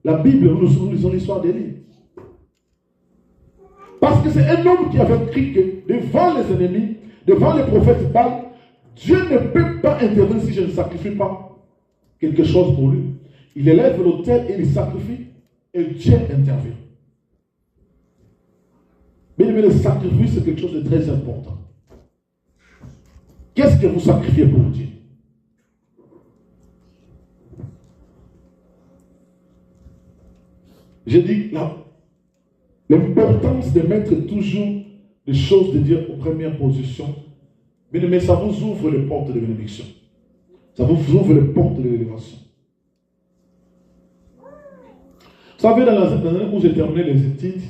la Bible, nous lisons l'histoire d'Élie. Parce que c'est un homme qui avait écrit que devant les ennemis, devant les prophètes Baal, Dieu ne peut pas intervenir si je ne sacrifie pas quelque chose pour lui. Il élève l'autel et il sacrifie, et Dieu intervient. Mais le sacrifice, c'est quelque chose de très important. Qu'est-ce que vous sacrifiez pour Dieu? J'ai dit l'importance de mettre toujours les choses de Dieu en première position. Mais ça vous ouvre les portes de bénédiction. Ça vous ouvre les portes de l'élévation. Vous savez, dans l'année où j'ai terminé les études,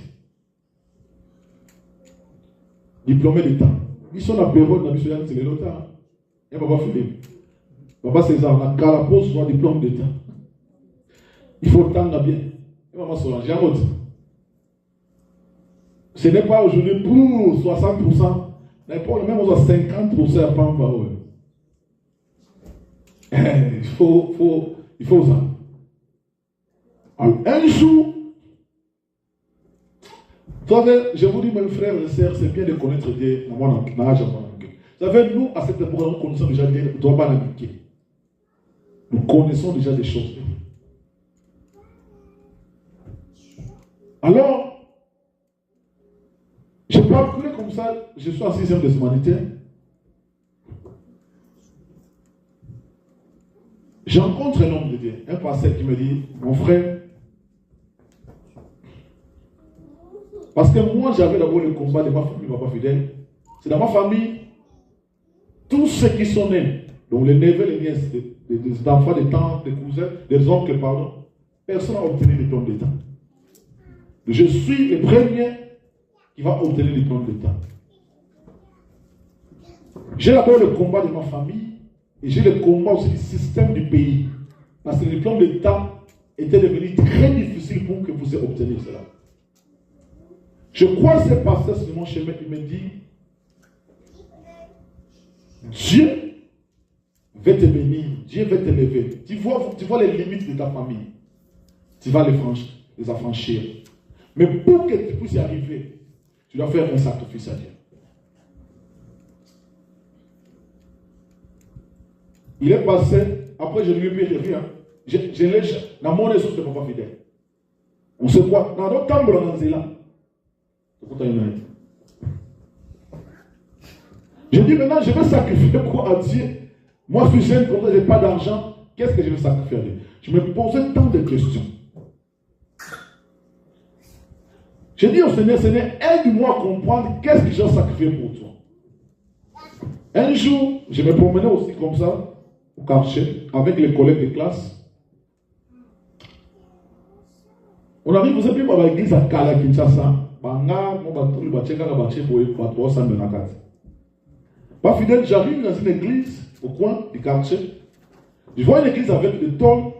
diplômé d'État. Ils sont à période dans le c'est l'État. Et Baba Philippe. Baba César, la carapose soit diplôme d'État. Il faut le temps bien. Et Maman Solange, j'ai un autre. Ce n'est pas aujourd'hui pour 60%, mais pour le même, on a 50% à Pamba. Il faut ça. Alors, un jour, je vous dis, mes frères et sœurs, c'est bien de connaître Dieu. Vous savez, nous, à cette époque, nous connaissons déjà Dieu, nous ne doit pas l'appliquer. Nous connaissons déjà des choses. Alors, je parle comme ça, je suis en 6e des humanités. Je rencontre un homme de Dieu, un pasteur qui me dit, mon frère, parce que moi j'avais d'abord le combat de ma famille, papa fidèle. C'est dans ma famille, tous ceux qui sont nés, donc les neveux, les nièces, des enfants, des tantes, des cousins, des oncles, pardon, personne n'a obtenu le diplôme d'État. Je suis le premier qui va obtenir le diplôme d'État. J'ai d'abord le combat de ma famille et j'ai le combat aussi du système du pays. Parce que le diplôme d'État était devenu très difficile pour que vous obteniez cela. Je crois que ce pasteur sur mon chemin, il me dit, Dieu va te bénir, Dieu va te lever. Tu vois les limites de ta famille. Tu vas les affranchir. Mais pour que tu puisses y arriver, tu dois faire un sacrifice à Dieu. Il est passé, après je lui ai dit rien. Je l'ai dans mon esprit de papa fidèle. On se voit dans notre temple dans Zéla. Je dis maintenant, je vais sacrifier quoi à Dieu? Moi, je suis jeune, comme ça, je n'ai pas d'argent. Qu'est-ce que je vais sacrifier à Dieu? Je me posais tant de questions. Je dis au Seigneur, Seigneur, aide-moi à comprendre qu'est-ce que je dois sacrifier pour toi. Un jour, je me promenais aussi comme ça, au quartier, avec les collègues de classe. On arrive, vous savez, à l'église à Kala Kinshasa. Pas fidèle, j'arrive dans une église au coin du quartier. Je vois une église avec des tôles.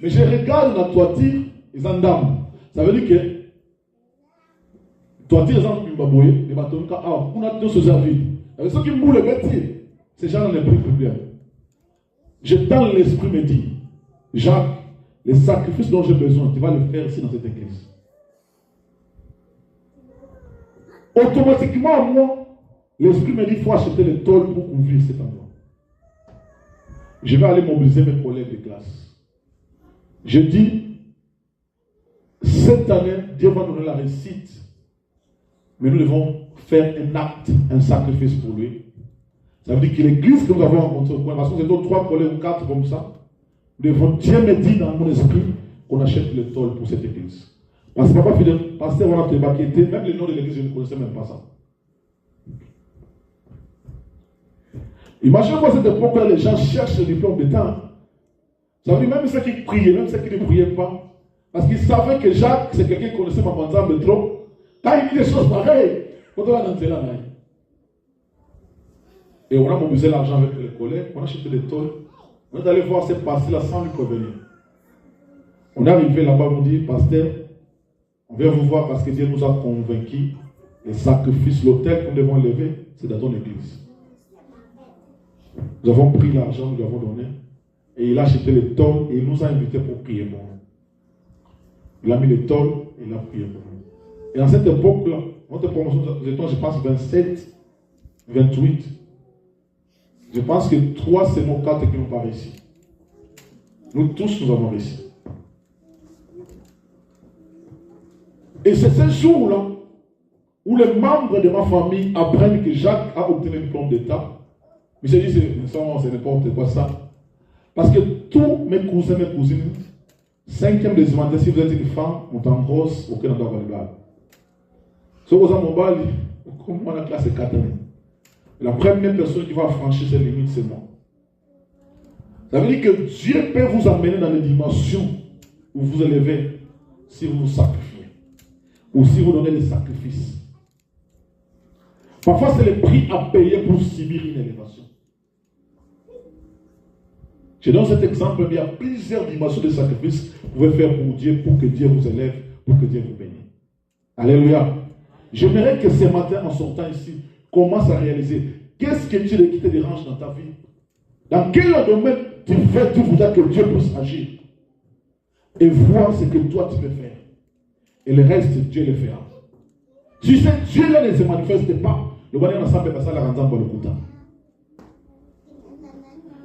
Mais je regarde la toiture, ils en dame. Ça veut dire que toiture, ils en Zimbabwe, les bateaux, on a tous ces avis. Avec ceux qui moulent les métiers, ces gens n'ont plus de bien. Je dans l'esprit me dit, Jacques, les sacrifices dont j'ai besoin, tu vas le faire ici dans cette église. Automatiquement, moi, l'esprit me dit qu'il faut acheter les tôles pour couvrir cet endroit. Je vais aller mobiliser mes collègues de classe. Je dis, cette année, Dieu va nous donner la réussite. Mais nous devons faire un acte, un sacrifice pour lui. Ça veut dire que l'église que nous avons rencontrée au coin, parce que c'est d'autres 3 collègues ou 4 comme ça, nous devons, Dieu me dit dans mon esprit qu'on achète les tôles pour cette église. Parce que papa fidèle, pasteur, on a été baquetté, même le nom de l'église, je ne connaissais même pas ça. Imaginez-moi cette époque-là, les gens cherchent le diplôme d'État. Ça veut dire même ceux qui priaient, même ceux qui ne priaient pas. Parce qu'ils savaient que Jacques, c'est quelqu'un qui connaissait ma ensemble trop. Quand il dit des choses pareilles, quand on va dans là, et on a mobilisé l'argent avec les collègues, on a acheté des tôles. On est allé voir cette partie-là sans lui prévenir. On est arrivé là-bas, on dit, pasteur, on vient vous voir parce que Dieu nous a convaincus. Les sacrifices, l'autel que nous devons lever, c'est dans ton église. Nous avons pris l'argent, nous lui avons donné. Et il a acheté les tôles et il nous a invités pour prier pour nous. Il a mis les tôles et il a prié pour nous. Et à cette époque-là, notre promotion, je pense 27, 28. Je pense que 3, c'est nos 4 qui n'ont pas réussi. Nous tous, nous avons réussi. Et c'est ce jour-là où les membres de ma famille apprennent que Jacques a obtenu le diplôme d'État. Mais j'ai dit, c'est n'importe quoi ça. Parce que tous mes cousins, mes cousines, 5e des humanitaires, si vous êtes une femme, on t'en grosse, aucun endroit valable. Si vous avez mon bal, comme moi, la classe est 4 années. La première personne qui va franchir ces limites, c'est moi. Ça veut dire que Dieu peut vous amener dans les dimensions où vous élevez si vous vous sacrifiez. Ou si vous donnez des sacrifices. Parfois, c'est le prix à payer pour subir une élévation. Je donne cet exemple, mais il y a plusieurs dimensions de sacrifices que vous pouvez faire pour Dieu, pour que Dieu vous élève, pour que Dieu vous bénisse. Alléluia. J'aimerais que ce matin, en sortant ici, commence à réaliser qu'est-ce que Dieu qui te dérange dans ta vie. Dans quel domaine tu voudrais que Dieu puisse agir. Et voir ce que toi tu peux faire. Et le reste, Dieu le fera. Si ce Dieu-là ne se manifeste pas, le bonheur ensemble est la rendant pour le coup.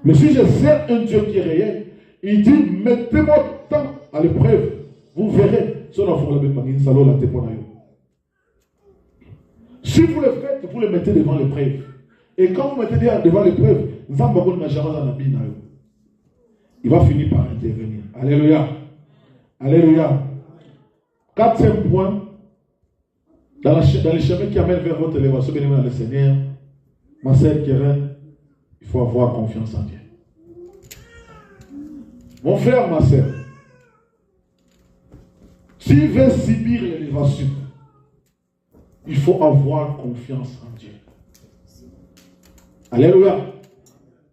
Mais si je sers un Dieu qui est réel, il dit, mettez-moi tant à l'épreuve, vous verrez. Si vous le faites, vous le mettez devant l'épreuve. Et quand vous mettez devant l'épreuve, il va finir par intervenir. Alléluia. Alléluia. 4e point, dans les chemins qui amènent vers votre élévation, bien aimé dans le Seigneur, ma sœur Keren, il faut avoir confiance en Dieu. Mon frère, ma sœur, si tu veux subir l'élévation, il faut avoir confiance en Dieu. Alléluia.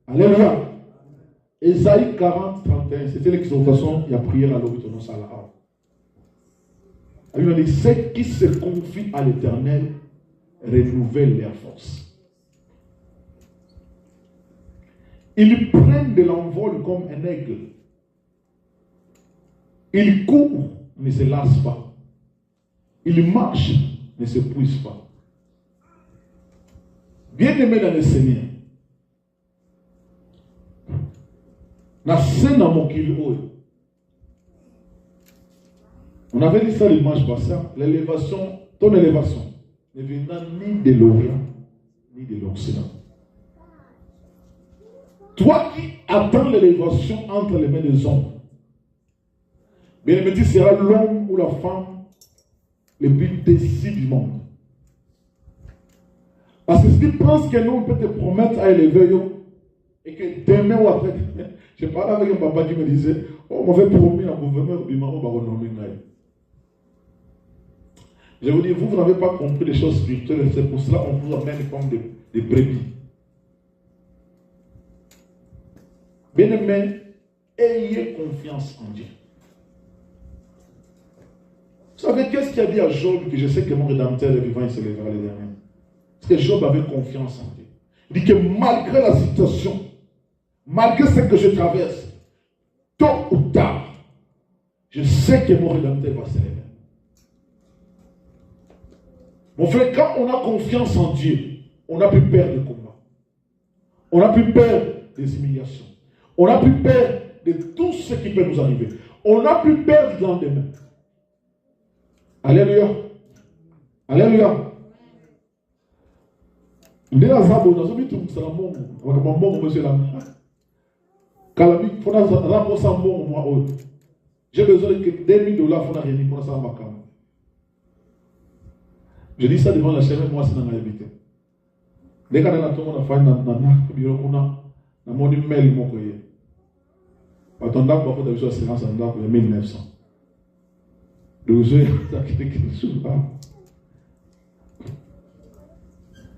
Alléluia. Ésaïe 40, 31, c'était l'exhortation et la prière à l'obéissance de Salah. Il dit, ceux qui se confient à l'Éternel renouvellent leur force. Ils prennent de l'envol comme un aigle. Ils courent, ne se lassent pas. Ils marchent, ne s'épuisent pas. Bien-aimés dans le Seigneur, la scène à mon kilo, on avait dit ça le dimanche passé, l'élévation, ton élévation, ne viendra ni de l'Orient, ni de l'Occident. Toi qui attends l'élévation entre les mains des hommes, bien aimé, tu seras l'homme ou la femme le plus décis du monde. Parce que si tu penses que nous, on peut te promettre à élever, et que demain ou après, je parlais avec un papa qui me disait, On m'avait promis un gouvernement, je vous dis, vous n'avez pas compris les choses spirituelles, c'est pour cela qu'on vous amène comme des brebis. Bien-aimés, ayez confiance en Dieu. Vous savez, qu'est-ce qu'il a dit à Job, que je sais que mon Rédempteur est vivant, il se lèvera les derniers. Parce que Job avait confiance en Dieu. Il dit que malgré la situation, malgré ce que je traverse, tôt ou tard, je sais que mon Rédempteur va se lever. Mon frère, quand on a confiance en Dieu, on n'a plus peur de combat. On n'a plus peur des humiliations. On n'a plus peur de tout ce qui peut nous arriver. On n'a plus peur du lendemain. Alléluia. Alléluia. J'ai besoin de $2,000 pour ça. Je dis ça devant la chaîne, moi c'est dans la vérité. Dès qu'on a tout le monde a fait un bureau, on a un mail. Par ton date, parfois, tu as besoin d'assurance en date pour 1900. Donc, je vais t'acquitter quelque chose.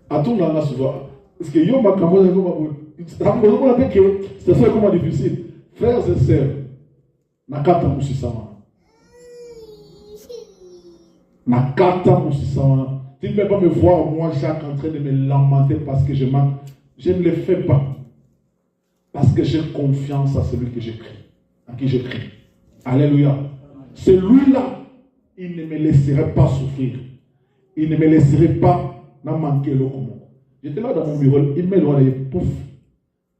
À tout le monde, souvent. Parce que yo, ma camarade, c'est ça comment difficile. Frères et sœurs, nakata musisama. Nakata musisama. Tu ne peux pas me voir, moi, Jacques, en train de me lamenter parce que je manque. Je ne le fais pas. Parce que j'ai confiance à celui que j'écris, à qui j'écris. Alléluia. Celui-là, il ne me laisserait pas souffrir. Il ne me laisserait pas manquer l'eau. J'étais là dans mon bureau, il m'a dit, pouf.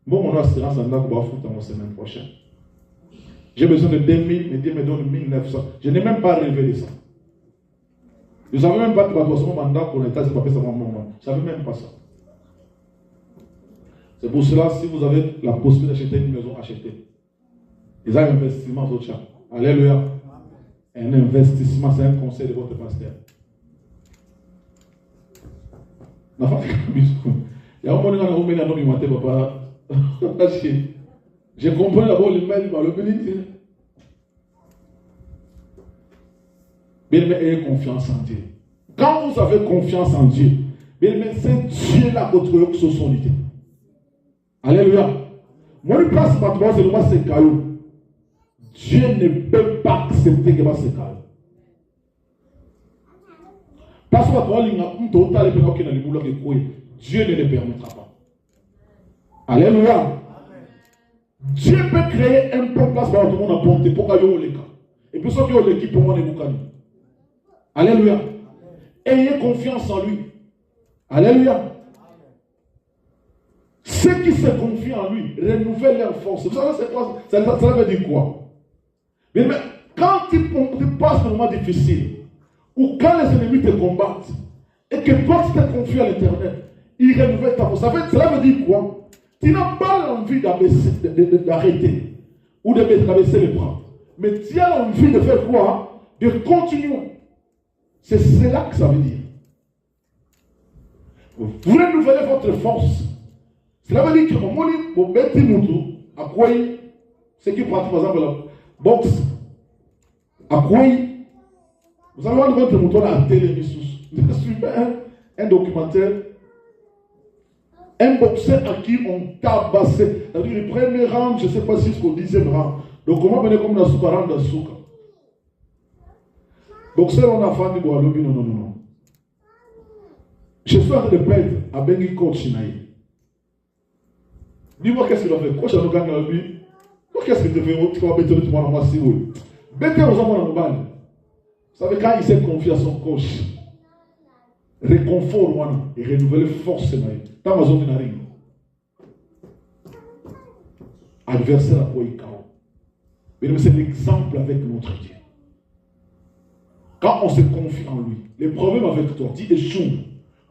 Bon, mon assurance en date va foutre la semaine prochaine. J'ai besoin de 2000, mais Dieu me donne 1900. Je n'ai même pas rêvé de ça. Je ne savais même pas que mon mandat pour l'État, c'est pas fait ça mon moment. Je ne savais même pas ça. C'est pour cela, si vous avez la possibilité d'acheter une maison, achetez. Ils ont un investissement sur le chat. Alléluia. Un investissement, c'est un conseil de votre pasteur. Il y a un moment où on a nommé mon papa. J'ai compris d'abord le mail, le bénédiction. Bien, mais ayez confiance en Dieu. Quand vous avez confiance en Dieu, bien, mais c'est Dieu-là votre solité. Alléluia. Moi, je place ma toile, c'est le moi, c'est caillou. Dieu ne peut pas accepter que c'est caillou. Parce que Dieu ne le permettra pas. Alléluia. Dieu peut créer un peu de place pour tout le monde à porter pour qu'il y ait les cas. Et puis ceux qui ont l'équipe pour moi, les boucani. Alléluia. Ayez confiance en lui. Alléluia. Ceux qui se confient en lui renouvellent leur force. Vous savez, ça veut dire quoi? Mais quand tu passes un moment difficile, ou quand les ennemis te combattent, et que toi tu te confies à l'Éternel, il renouvelle ta force. Cela veut dire quoi? Tu n'as pas l'envie d'arrêter ou d'abaisser les bras. Mais tu as l'envie de faire quoi? De continuer. C'est cela que ça veut dire. Vous renouvelez votre force. Cela veut dire que vous mettez mon à quoi ceux qui pratiquent par exemple la boxe, à quoi vous allez voir votre mouton à la télé, un documentaire, un boxeur à qui on tabassait, c'est-à-dire le premier round, je ne sais pas si jusqu'au 10e round. Donc comment venir comme la souka round de souka. Boxeur, on a fait du Guadeloupe, non. Je suis en train de perdre à Bengi coach Naï. Dis-moi qu'est-ce qu'il a fait. Coach à nous gagne la vie. Qu'est-ce qu'il devait faire? Tu vas bêter tout le monde en moi si oui. Bêter aux hommes en balle. Vous savez, quand il s'est confié à son coach, réconfort et renouveler force. Dans ma zone de narine. Adversaire à quoi il carreau. Mais c'est l'exemple avec notre Dieu. Quand on se confie en lui, les problèmes avec toi, tu échoues.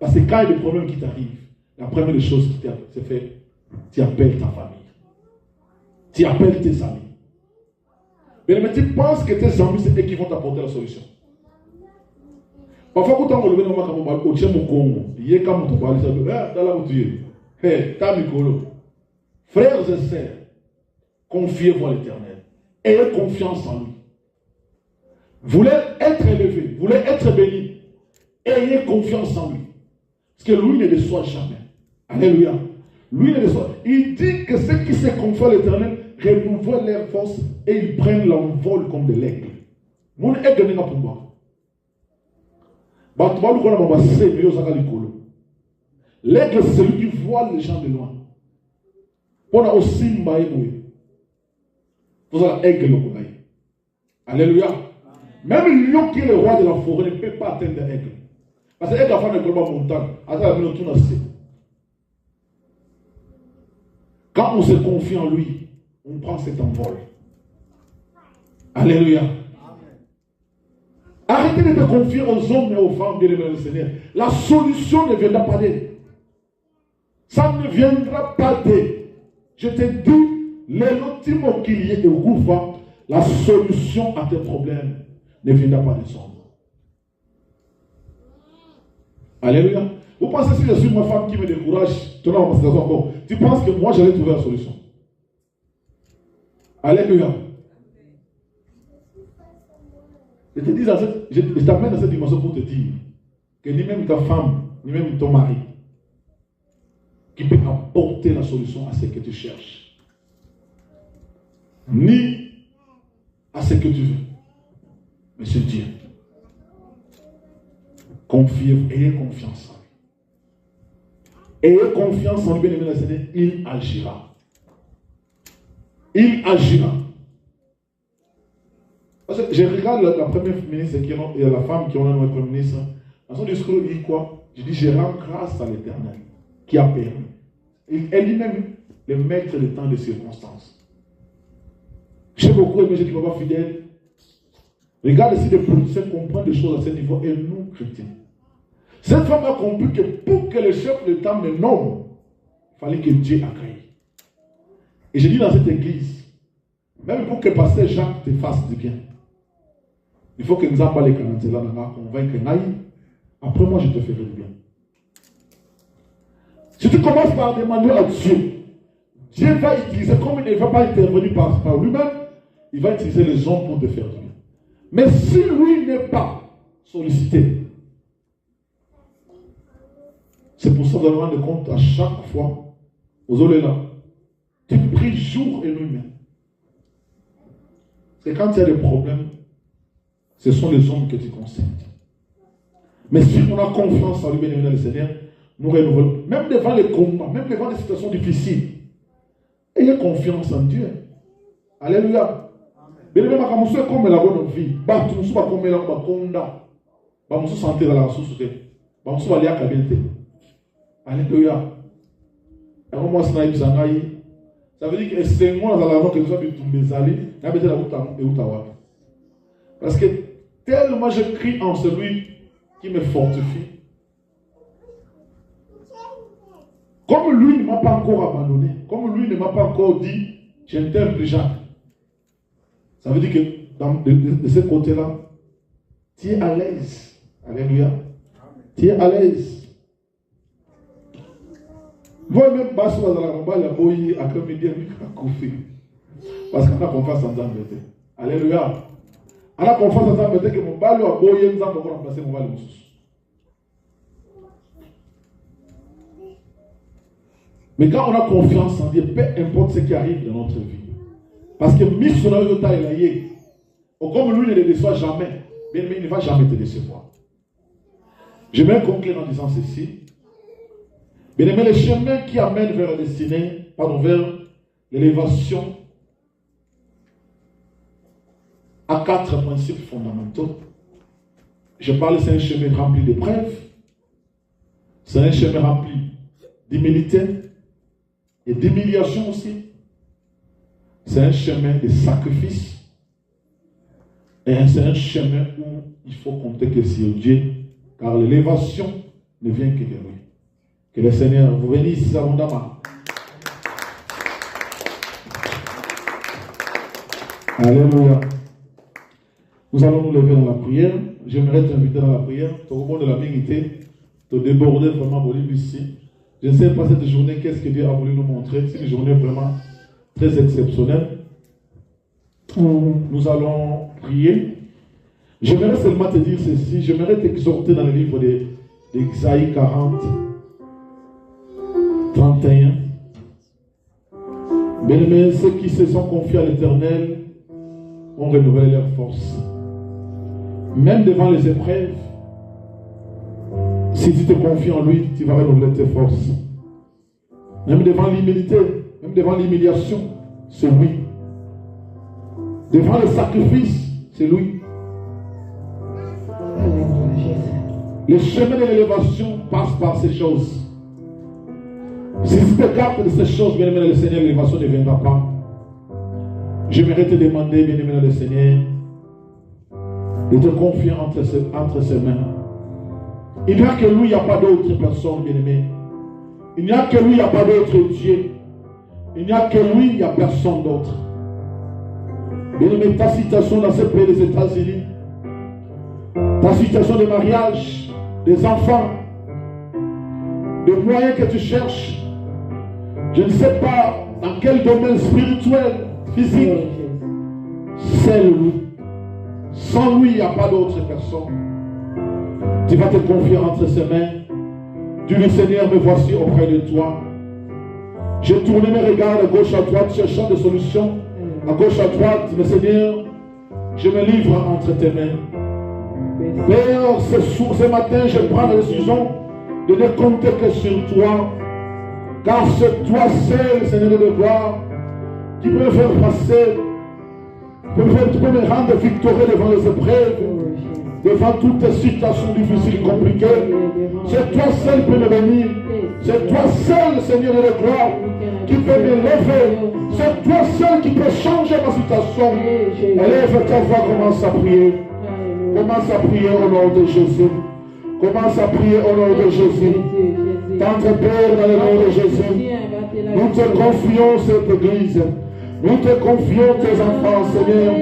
Parce que quand il y a des problèmes qui t'arrivent, la première des choses qui s'est fait, tu appelles ta famille. Tu appelles tes amis. Mais tu penses que tes amis, c'est eux qui vont t'apporter la solution. Parfois, quand on le met dans mon balcon, tu es mon Congo. Il y a comme ton balcon, tu es dans la boutique. Hé, t'as Mikolo. Frères et sœurs, confiez-vous à l'Éternel. Ayez confiance en lui. Vous voulez être élevé, vous voulez être béni. Ayez confiance en lui. Parce que lui ne déçoit jamais. Alléluia. Lui ne déçoit. Il dit que ceux qui se confient à l'Éternel renouvellent leurs forces et ils prennent l'envol comme de l'aigle. Mon aigle n'est pas pour moi. L'aigle, c'est celui qui voit les gens de loin. On a aussi mbaïmoué. Vous avez l'aigle. Alléluia. Même le lion qui est le roi de la forêt ne peut pas atteindre l'aigle. Parce que l'aigle a fait une grande montagne. Quand on se confie en lui, on prend cet envol. Alléluia. Arrêtez de te confier aux hommes et aux femmes, bien aimés du Seigneur. La solution ne viendra pas d'eux. Ça ne viendra pas d'eux. Je te dis, l'ultime qu'il y ait de Goufa, la solution à tes problèmes ne viendra pas des hommes. Alléluia. Vous pensez si je suis ma femme qui me décourage, tu penses que moi j'allais trouver la solution? Alléluia. Je te dis, je t'amène dans cette dimension pour te dire que ni même ta femme, ni même ton mari, qui peut apporter la solution à ce que tu cherches, ni à ce que tu veux, mais c'est Dieu. Confiez-vous, ayez confiance en lui. Ayez confiance en lui, bien aimé, Seigneur, il agira. Il agira. Parce que je regarde la première ministre et la femme qui ont un premier ministre. Dans son discours, il dit quoi? Je dis, je rends grâce à l'Éternel qui a permis. Elle dit même le maître des temps de circonstances. J'ai beaucoup aimé, j'ai dit, papa fidèle. Regarde si les politiciens comprennent des choses à ce niveau et nous, chrétiens. Cette femme a compris que pour que le chef de l'État me nomme, il fallait que Dieu accueille. Et j'ai dit dans cette église, même pour que pasteur Jacques te fasse du bien, il faut que nous avons les Canadiens là, convaincre Naï. Après moi, je te ferai du bien. Si tu commences par demander à Dieu, Dieu va utiliser, comme il ne va pas intervenir par lui-même, il va utiliser les hommes pour te faire du bien. Mais si lui n'est pas sollicité, c'est pour ça que vous vous rendez compte à chaque fois, aux là, tu pries jour et nuit. C'est quand il y a des problèmes, ce sont les hommes que tu consultes. Mais si on a confiance en lui, bien aimé le Seigneur, nous renouvelons. Même devant les combats, même devant les situations difficiles, ayez confiance en Dieu. Alléluia. Bien aimé, je suis comme la bonne vie. Je suis comme la bonne vie. Je suis santé dans la ressource. Je suis allé à la qualité. Alléluia. Et moi, ça veut dire que c'est moi dans la langue que nous sommes tombés allés. Parce que tellement je crie en celui qui me fortifie. Comme lui ne m'a pas encore abandonné, comme lui ne m'a pas encore dit, je ne t'aime plus Jacques. Ça veut dire que de ce côté-là, tu es à l'aise. Alléluia. Tu es à l'aise. Moi-même, je suis dans la ramballe, il y a boyi, à comme il dit, parce qu'on a confiance en Dieu. Alléluia. On a confiance en Dieu que mon balo a boyi, nous avons remplacé mon balo. Mais quand on a confiance en Dieu, peu importe ce qui arrive dans notre vie. Parce que missionnaire de taille là, comme lui ne le déçoit jamais, bien il ne va jamais te décevoir. Je vais conclure en disant ceci. Bien aimé, le chemin qui amène vers la destinée, vers l'élévation, a 4 principes fondamentaux. Je parle, c'est un chemin rempli d'épreuves, c'est un chemin rempli d'humilité et d'humiliation aussi. C'est un chemin de sacrifice et c'est un chemin où il faut compter que sur Dieu, car l'élévation ne vient que de lui. Que le Seigneur vous bénisse abondamment. Alléluia. Nous allons nous lever dans la prière. J'aimerais t'inviter dans la prière. Au moment de la vérité, te déborder vraiment pour ici. Je ne sais pas cette journée, qu'est-ce que Dieu a voulu nous montrer. C'est une journée vraiment très exceptionnelle. Nous allons prier. J'aimerais seulement te dire ceci. J'aimerais t'exhorter dans le livre d'Ésaïe 40, 31. Bien-aimés, ceux qui se sont confiés à l'Éternel ont renouvelé leur force. Même devant les épreuves, si tu te confies en lui, tu vas renouveler tes forces. Même devant l'humilité, même devant l'humiliation, c'est lui. Devant le sacrifice, c'est lui. Le chemin de l'élévation passe par ces choses. Si tu t'écartes de ces choses, bien aimé le Seigneur, l'élévation ne viendra pas. J'aimerais te demander, bien aimé le Seigneur, de te confier entre ses mains. Il n'y a que lui, il n'y a pas d'autre personne, bien aimé. Il n'y a que lui, il n'y a pas d'autre Dieu. Il n'y a que lui, il n'y a personne d'autre. Bien aimé, ta situation dans ce pays des États-Unis, ta situation de mariage, des enfants, des moyens que tu cherches, je ne sais pas dans quel domaine spirituel, physique, c'est lui. Sans lui, il n'y a pas d'autre personne. Tu vas te confier entre ses mains. Dis-lui, Seigneur, me voici auprès de toi. J'ai tourné mes regards à gauche à droite, cherchant des solutions. À gauche à droite, mais Seigneur, je me livre entre tes mains. Père, ce matin, je prends la décision de ne compter que sur toi. Car c'est toi seul, Seigneur de gloire, qui peut me faire passer, tu peux me rendre victorieux devant les épreuves, devant toutes les situations difficiles, compliquées. C'est toi seul qui peux me bénir. C'est toi seul, Seigneur de gloire, qui peut me lever. C'est toi seul qui peut changer ma situation. Élève ta voix, commence à prier. Commence à prier au nom de Jésus. Commence à prier au nom de Jésus. Tendre Père, dans le nom de Jésus, nous te confions cette église. Nous te confions tes enfants, Seigneur.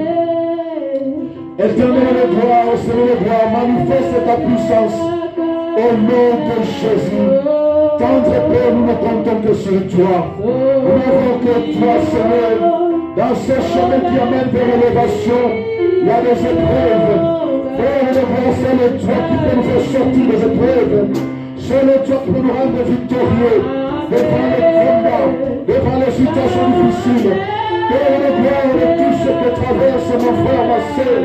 Éternel de gloire, Seigneur de gloire, manifeste ta puissance au nom de Jésus. Tendre Père, nous ne comptons que sur toi. Nous n'avons que toi, Seigneur. Dans ce chemin qui amène vers l'élévation, il y a des épreuves. Père, c'est le toi qui peut nous faire sortir des épreuves. C'est le toi qui peut nous rendre victorieux devant les combats, devant les situations difficiles. Père de gloire de tout ce que traverse mon frère, ma soeur.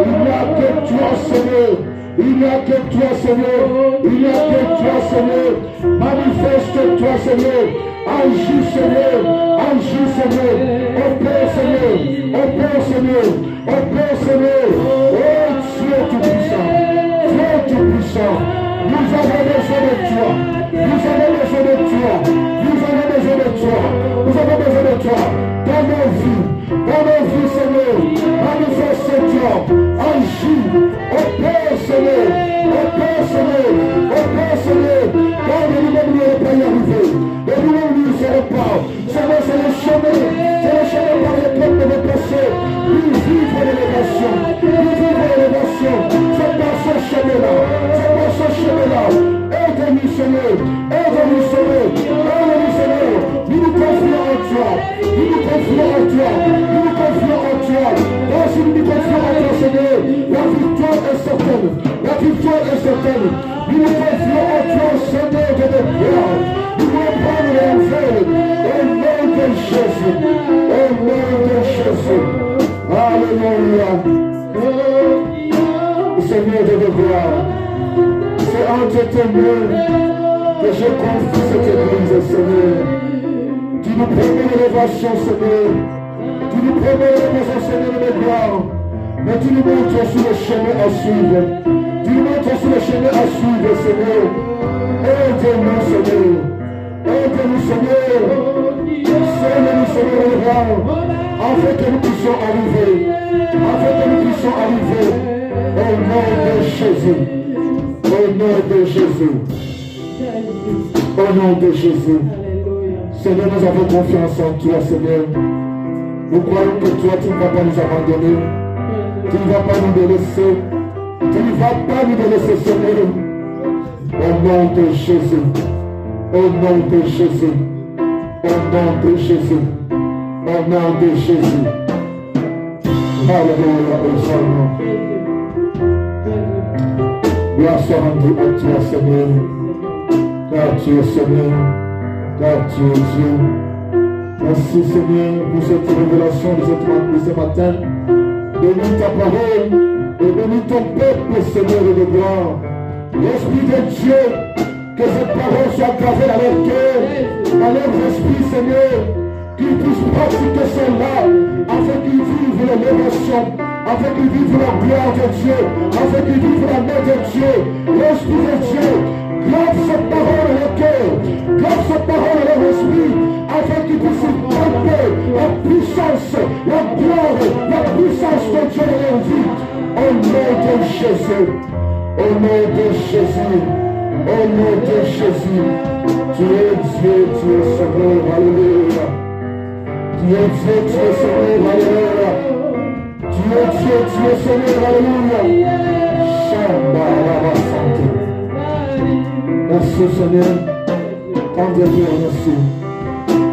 Il n'y a que toi, Seigneur. Il n'y a que toi, Seigneur. Il n'y a que toi, Seigneur. Manifeste-toi, Seigneur. Agis, Seigneur. Agis, Seigneur. Opère, Seigneur. Opère, Seigneur. Opère, Seigneur. Oh, Dieu tout-puissant. Dieu tout-puissant. Nous avons besoin de toi. Nous avons besoin de toi. Nous avons besoin de toi. Nous avons besoin de toi. Dans nos vies, Seigneur. Manifeste-toi. Agis. Opère, Seigneur. Opère, Seigneur. Opère, Seigneur. Quand nous ne pas y arriver. Et nous ne serons pas. Seigneur, c'est le chemin. C'est le chemin par lequel nous devons passer. Nous vivons l'élévation. Nous vivons l'élévation. C'est par ce chemin-là. C'est par ce chemin-là. Aide-nous, Seigneur. Aide-nous, Seigneur. Aide-nous, Seigneur. Nous nous confions en toi. Nous nous confions en toi. Nous nous confions en toi. Oh, si nous nous confions en toi, Seigneur, la victoire est certaine. La victoire est certaine. Nous nous confions en toi, Seigneur de notre gloire. Nous voulons prendre l'enfer. Au nom de Jésus. Au nom de Jésus. Alléluia. Seigneur de notre gloire. C'est entre tes mains que je confie cette église, Seigneur. Tu nous promets l'élévation, Seigneur. Tu nous promets l'élévation, Seigneur de notre gloire. Mais tu nous montres sur le chemin à suivre. Tu nous montres sur le chemin à suivre, Seigneur. Aide-nous, Seigneur. Aide-nous, Seigneur. Aide-nous, Seigneur, de gloire. Afin que nous puissions arriver. Afin que nous puissions arriver. Au nom de Jésus. Au nom de Jésus. Au nom de Jésus. Seigneur, nous avons confiance en toi, Seigneur. Nous croyons que toi, tu ne vas pas nous abandonner. Tu ne vas pas nous délaisser. Tu ne vas pas nous délaisser, Seigneur. Au nom de Jésus. Au nom de Jésus. Au nom de Jésus. Au nom de Jésus. Alléluia, Hosanna. Gloire soit rendue à toi, Seigneur. Car tu es Seigneur, car tu es Dieu. Merci, Seigneur, pour cette révélation de ce matin. Bénis ta parole et bénis ton peuple, Seigneur de gloire. L'Esprit de Dieu, que cette parole soit gravée dans leur cœur, dans leur esprit, Seigneur, qu'ils puissent pratiquer cela, afin qu'ils vivent l'élévation, afin qu'ils vivent la gloire de Dieu, afin qu'ils vivent la main de Dieu, l'Esprit de Dieu. Grave cette parole dans leur cœur, grave cette parole dans leur esprit, afin qu'ils puissent porter la puissance, la gloire, la puissance de Dieu dans leur vie. Au nom de Jésus, au nom de Jésus, au nom de Jésus, tu es Dieu, tu es Seigneur, alléluia. Tu es Dieu, tu es Seigneur, alléluia. Tu es Dieu, tu es Seigneur, alléluia. Chambara santé. Merci Seigneur, tendez-vous, merci,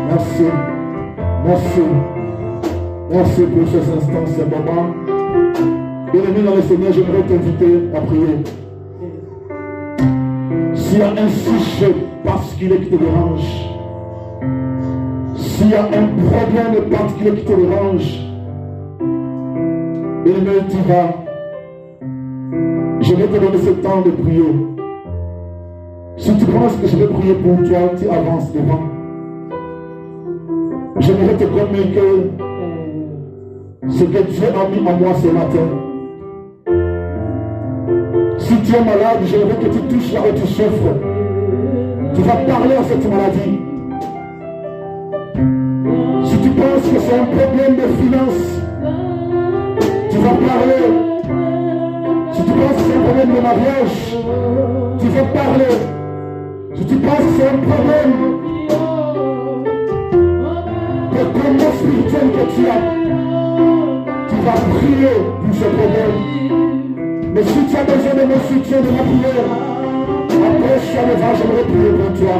merci, merci, merci pour ces instants, ces moments. Bien-aimé dans le Seigneur, j'aimerais t'inviter à prier. S'il y a un sujet particulier qui te dérange, s'il y a un problème particulier qui te dérange, bien-aimé, tu vas. Je vais te donner ce temps de prier. Si tu penses que je vais prier pour toi, tu avances devant. J'aimerais te communiquer ce que Dieu a mis en moi ce matin. Si tu es malade, j'aimerais que tu touches là où tu souffres. Tu vas parler à cette maladie. Si tu penses que c'est un problème de finances, tu vas parler. Si tu penses que c'est un problème de mariage, tu vas parler. Si tu penses que c'est un problème de combat spirituel que tu as, tu vas prier pour ce problème. Mais si tu as besoin de mon soutien, de ma prière, approche-toi devant, j'aimerais prier pour toi.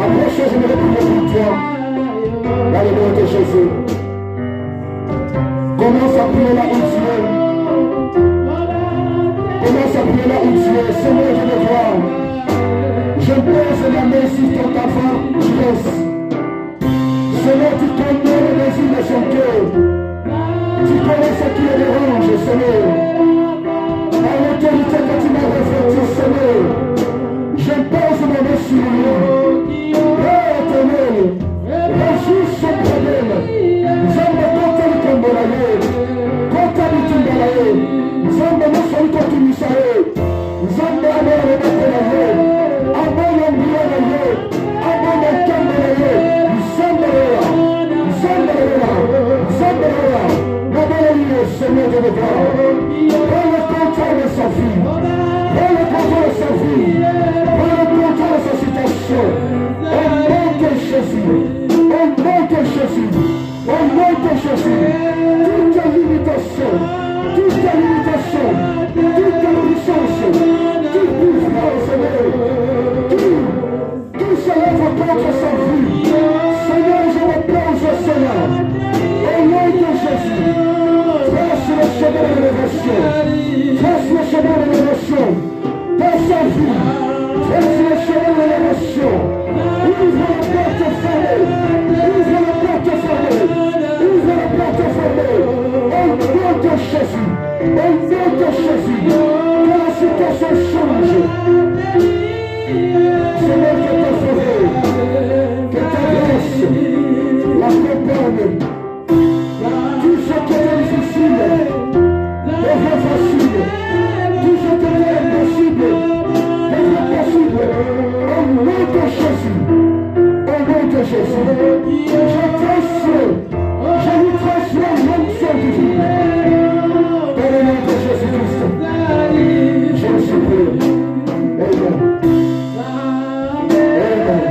Approche-toi, j'aimerais prier pour toi. Dans le nom de Jésus. Commence à prier là où tu es. Commence à prier là où tu es. Seigneur, je le vois. Je pose la main sur ton enfant. Je laisse. Seigneur, tu connais le désir de son cœur. Tu connais ce qui le dérange, Seigneur. Par l'autorité que tu m'as reflétée, Seigneur, je pose ma main sur lui. Père éternel, résous son problème. Nous allons compter le Cambolaye. Compter le Timbalaye. Nous allons nous saluer quand tu nous salues. Nous allons avoir le Cambolaye. Avoir l'Ambulaye. Avoir le Cambolaye. Nous sommes là. Nous sommes là. Nous sommes là. Seigneur de gloire, prends le contrôle de sa vie, prends le contrôle de sa vie, prends le contrôle de sa situation, au nom de Jésus, au nom de Jésus, au nom de Jésus, toute limitation, toute limitation, toute puissance, tout pouvoir, Seigneur, tout se lève contre sa vie, Seigneur, je me plonge, Seigneur, au nom de Jésus. Trace le chemin de l'élévation. Trace le chemin de l'élévation. Dans sa vie. Trace le chemin de l'élévation. Ouvre la porte fermée. Ouvre la porte fermée. Ouvre la porte fermée. Au nom de Jésus. Au nom de Jésus. Que la situation change. Seigneur, que ta forêt, que ta grâce l'accompagne. Tout ce qui est difficile devient facile. Tout ce qui est impossible devient possible. Au nom de Jésus. Au nom de Jésus. Je lui transmets l'onction divine. Dans le nom de Jésus-Christ. Je le supplie. Amen. Amen.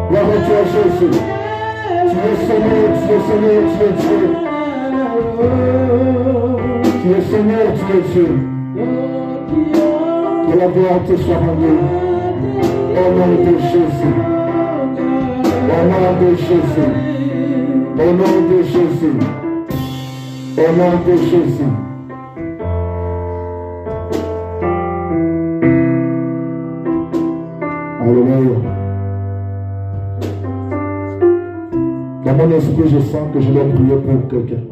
Gloire à toi, Jésus. Tu es Seigneur, tu es Seigneur, tu es Dieu. Tu es Seigneur, tu es Dieu. Que la gloire te soit rendue. Au nom de Jésus. Au nom de Jésus. Au nom de Jésus. Au nom de Jésus. Alléluia. Dans mon esprit, je sens que je dois prier pour quelqu'un.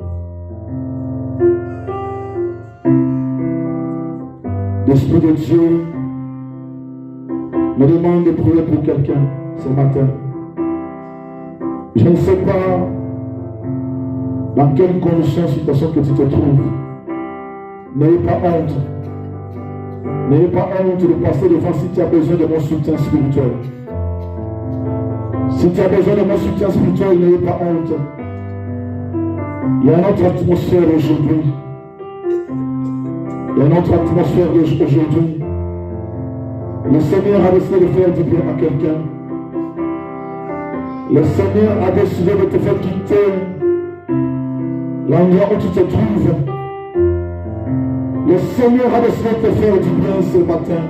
L'Esprit de Dieu me demande de prier pour quelqu'un ce matin. Je ne sais pas dans quelle condition, situation que tu te trouves. N'ayez pas honte. N'ayez pas honte de passer devant si tu as besoin de mon soutien spirituel. Si tu as besoin de mon soutien spirituel, n'ayez pas honte. Il y a une autre atmosphère aujourd'hui. Il y a une autre atmosphère aujourd'hui. Le Seigneur a décidé de faire du bien à quelqu'un. Le Seigneur a décidé de te faire quitter l'endroit où tu te trouves. Le Seigneur a décidé de te faire du bien ce matin.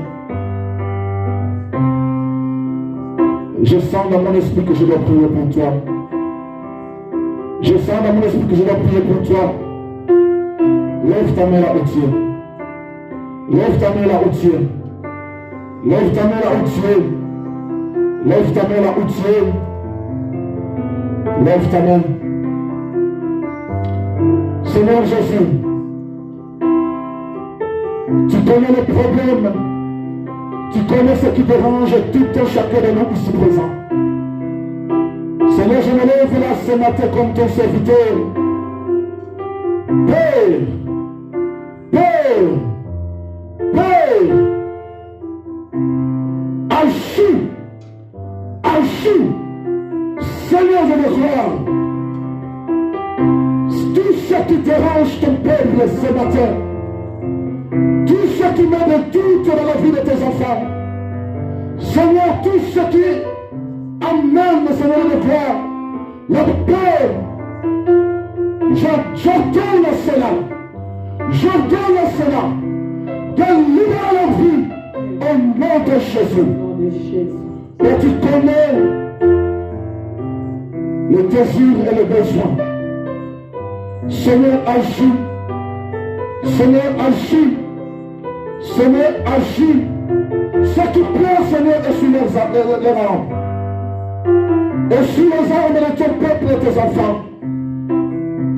Je sens dans mon esprit que je dois prier pour toi. Je sens dans mon esprit que je dois prier pour toi. Lève ta main là où tu es. Lève ta main là où tu es. Lève ta main là où tu es. Lève ta main là où tu es. Lève ta main. Seigneur Jésus, tu connais les problèmes. Tu connais ce qui dérange tout un chacun de nous ici présents. Seigneur, je me lève là ce matin comme ton serviteur. Père, Père, Père, agis, agis, Seigneur de gloire. Tout ce qui dérange ton peuple ce matin, tout ce qui met de doute dans la vie de tes enfants, Seigneur, tout ce qui amène, Seigneur de gloire, la peur, j'ordonne cela, de libérer leur vie au nom de Jésus. Et tu connais le désir et le besoin. Seigneur, agis. Seigneur, agis. Seigneur, agis. Ce qui plaît, Seigneur, est sur les armes. Et sur les armes de ton peuple et tes enfants.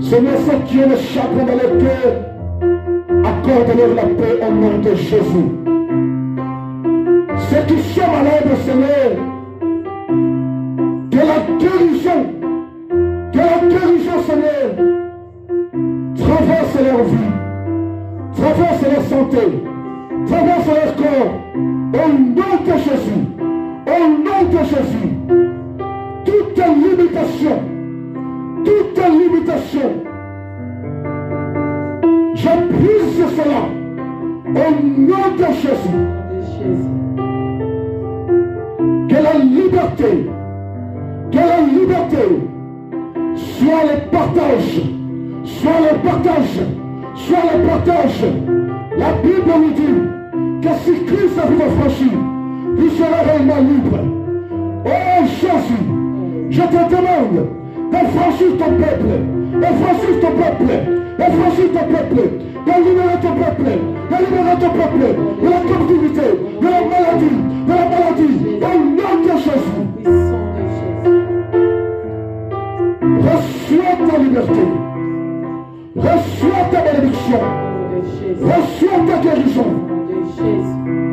Seigneur, ce qui est le chagrin dans le cœur, accorde-leur la paix au nom de Jésus. Ceux qui sont malades, Seigneur, que la guérison, Seigneur, traverse leur vie, traverse leur santé, traverse leur corps, au nom de Jésus, au nom de Jésus. Toute limitation, je brise cela, au nom de Jésus. Que la liberté soit le partage. La Bible nous dit que si Christ a vous affranchi, vous serez réellement libre. Oh Jésus, je te demande d'affranchir ton peuple, de libérer ton peuple, de la captivité, de la maladie, au nom de Jésus. Reçois ta liberté, reçois ta bénédiction, reçois ta guérison,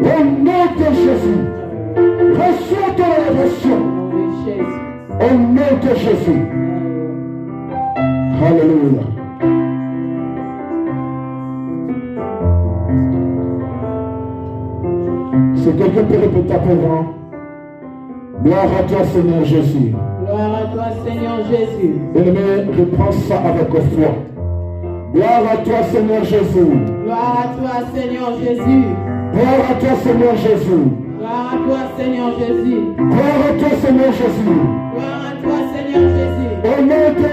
au nom de Jésus. Reçois ta révélation, au nom de Jésus. Alléluia. Si quelqu'un peut répéter après moi, gloire à toi Seigneur Jésus. Gloire à toi Seigneur Jésus. Bien-aimé, reprends ça avec foi. Gloire à toi Seigneur Jésus. Gloire à toi Seigneur Jésus. Gloire à toi Seigneur Jésus. Gloire à toi Seigneur Jésus. Gloire à toi Seigneur Jésus. Gloire à toi Seigneur Jésus. Au nom de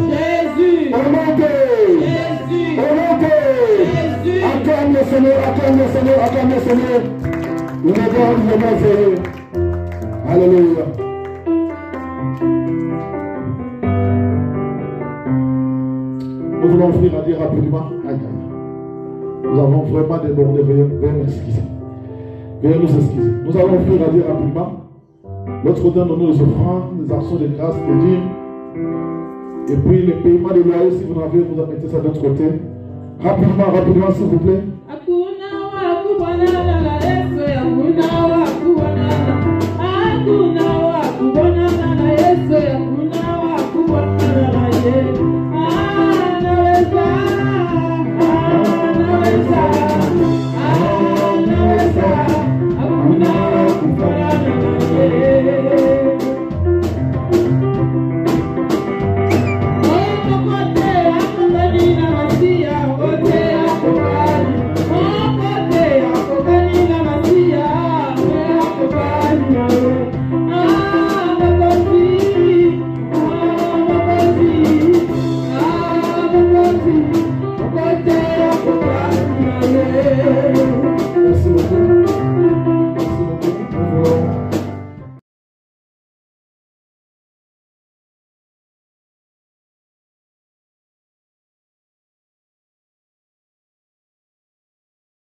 Jésus. Au nom de Jésus. Au nom de Jésus. Acclame le Seigneur, acclame le Seigneur, acclame le Seigneur. Nous devons le merveilleux. Alléluia. Nous voulons offrir à Dieu rapidement. Aïe, aïe. Nous avons vraiment débordé. Veuillez m'excuser. Veuillez nous excuser. Nous allons offrir à Dieu rapidement. L'autre côté, nous donnons les offrandes, les actions de grâce, les dîmes. Et puis les paiements de loyer, si vous en avez, vous en mettez ça de l'autre côté. Rapidement, s'il vous plaît.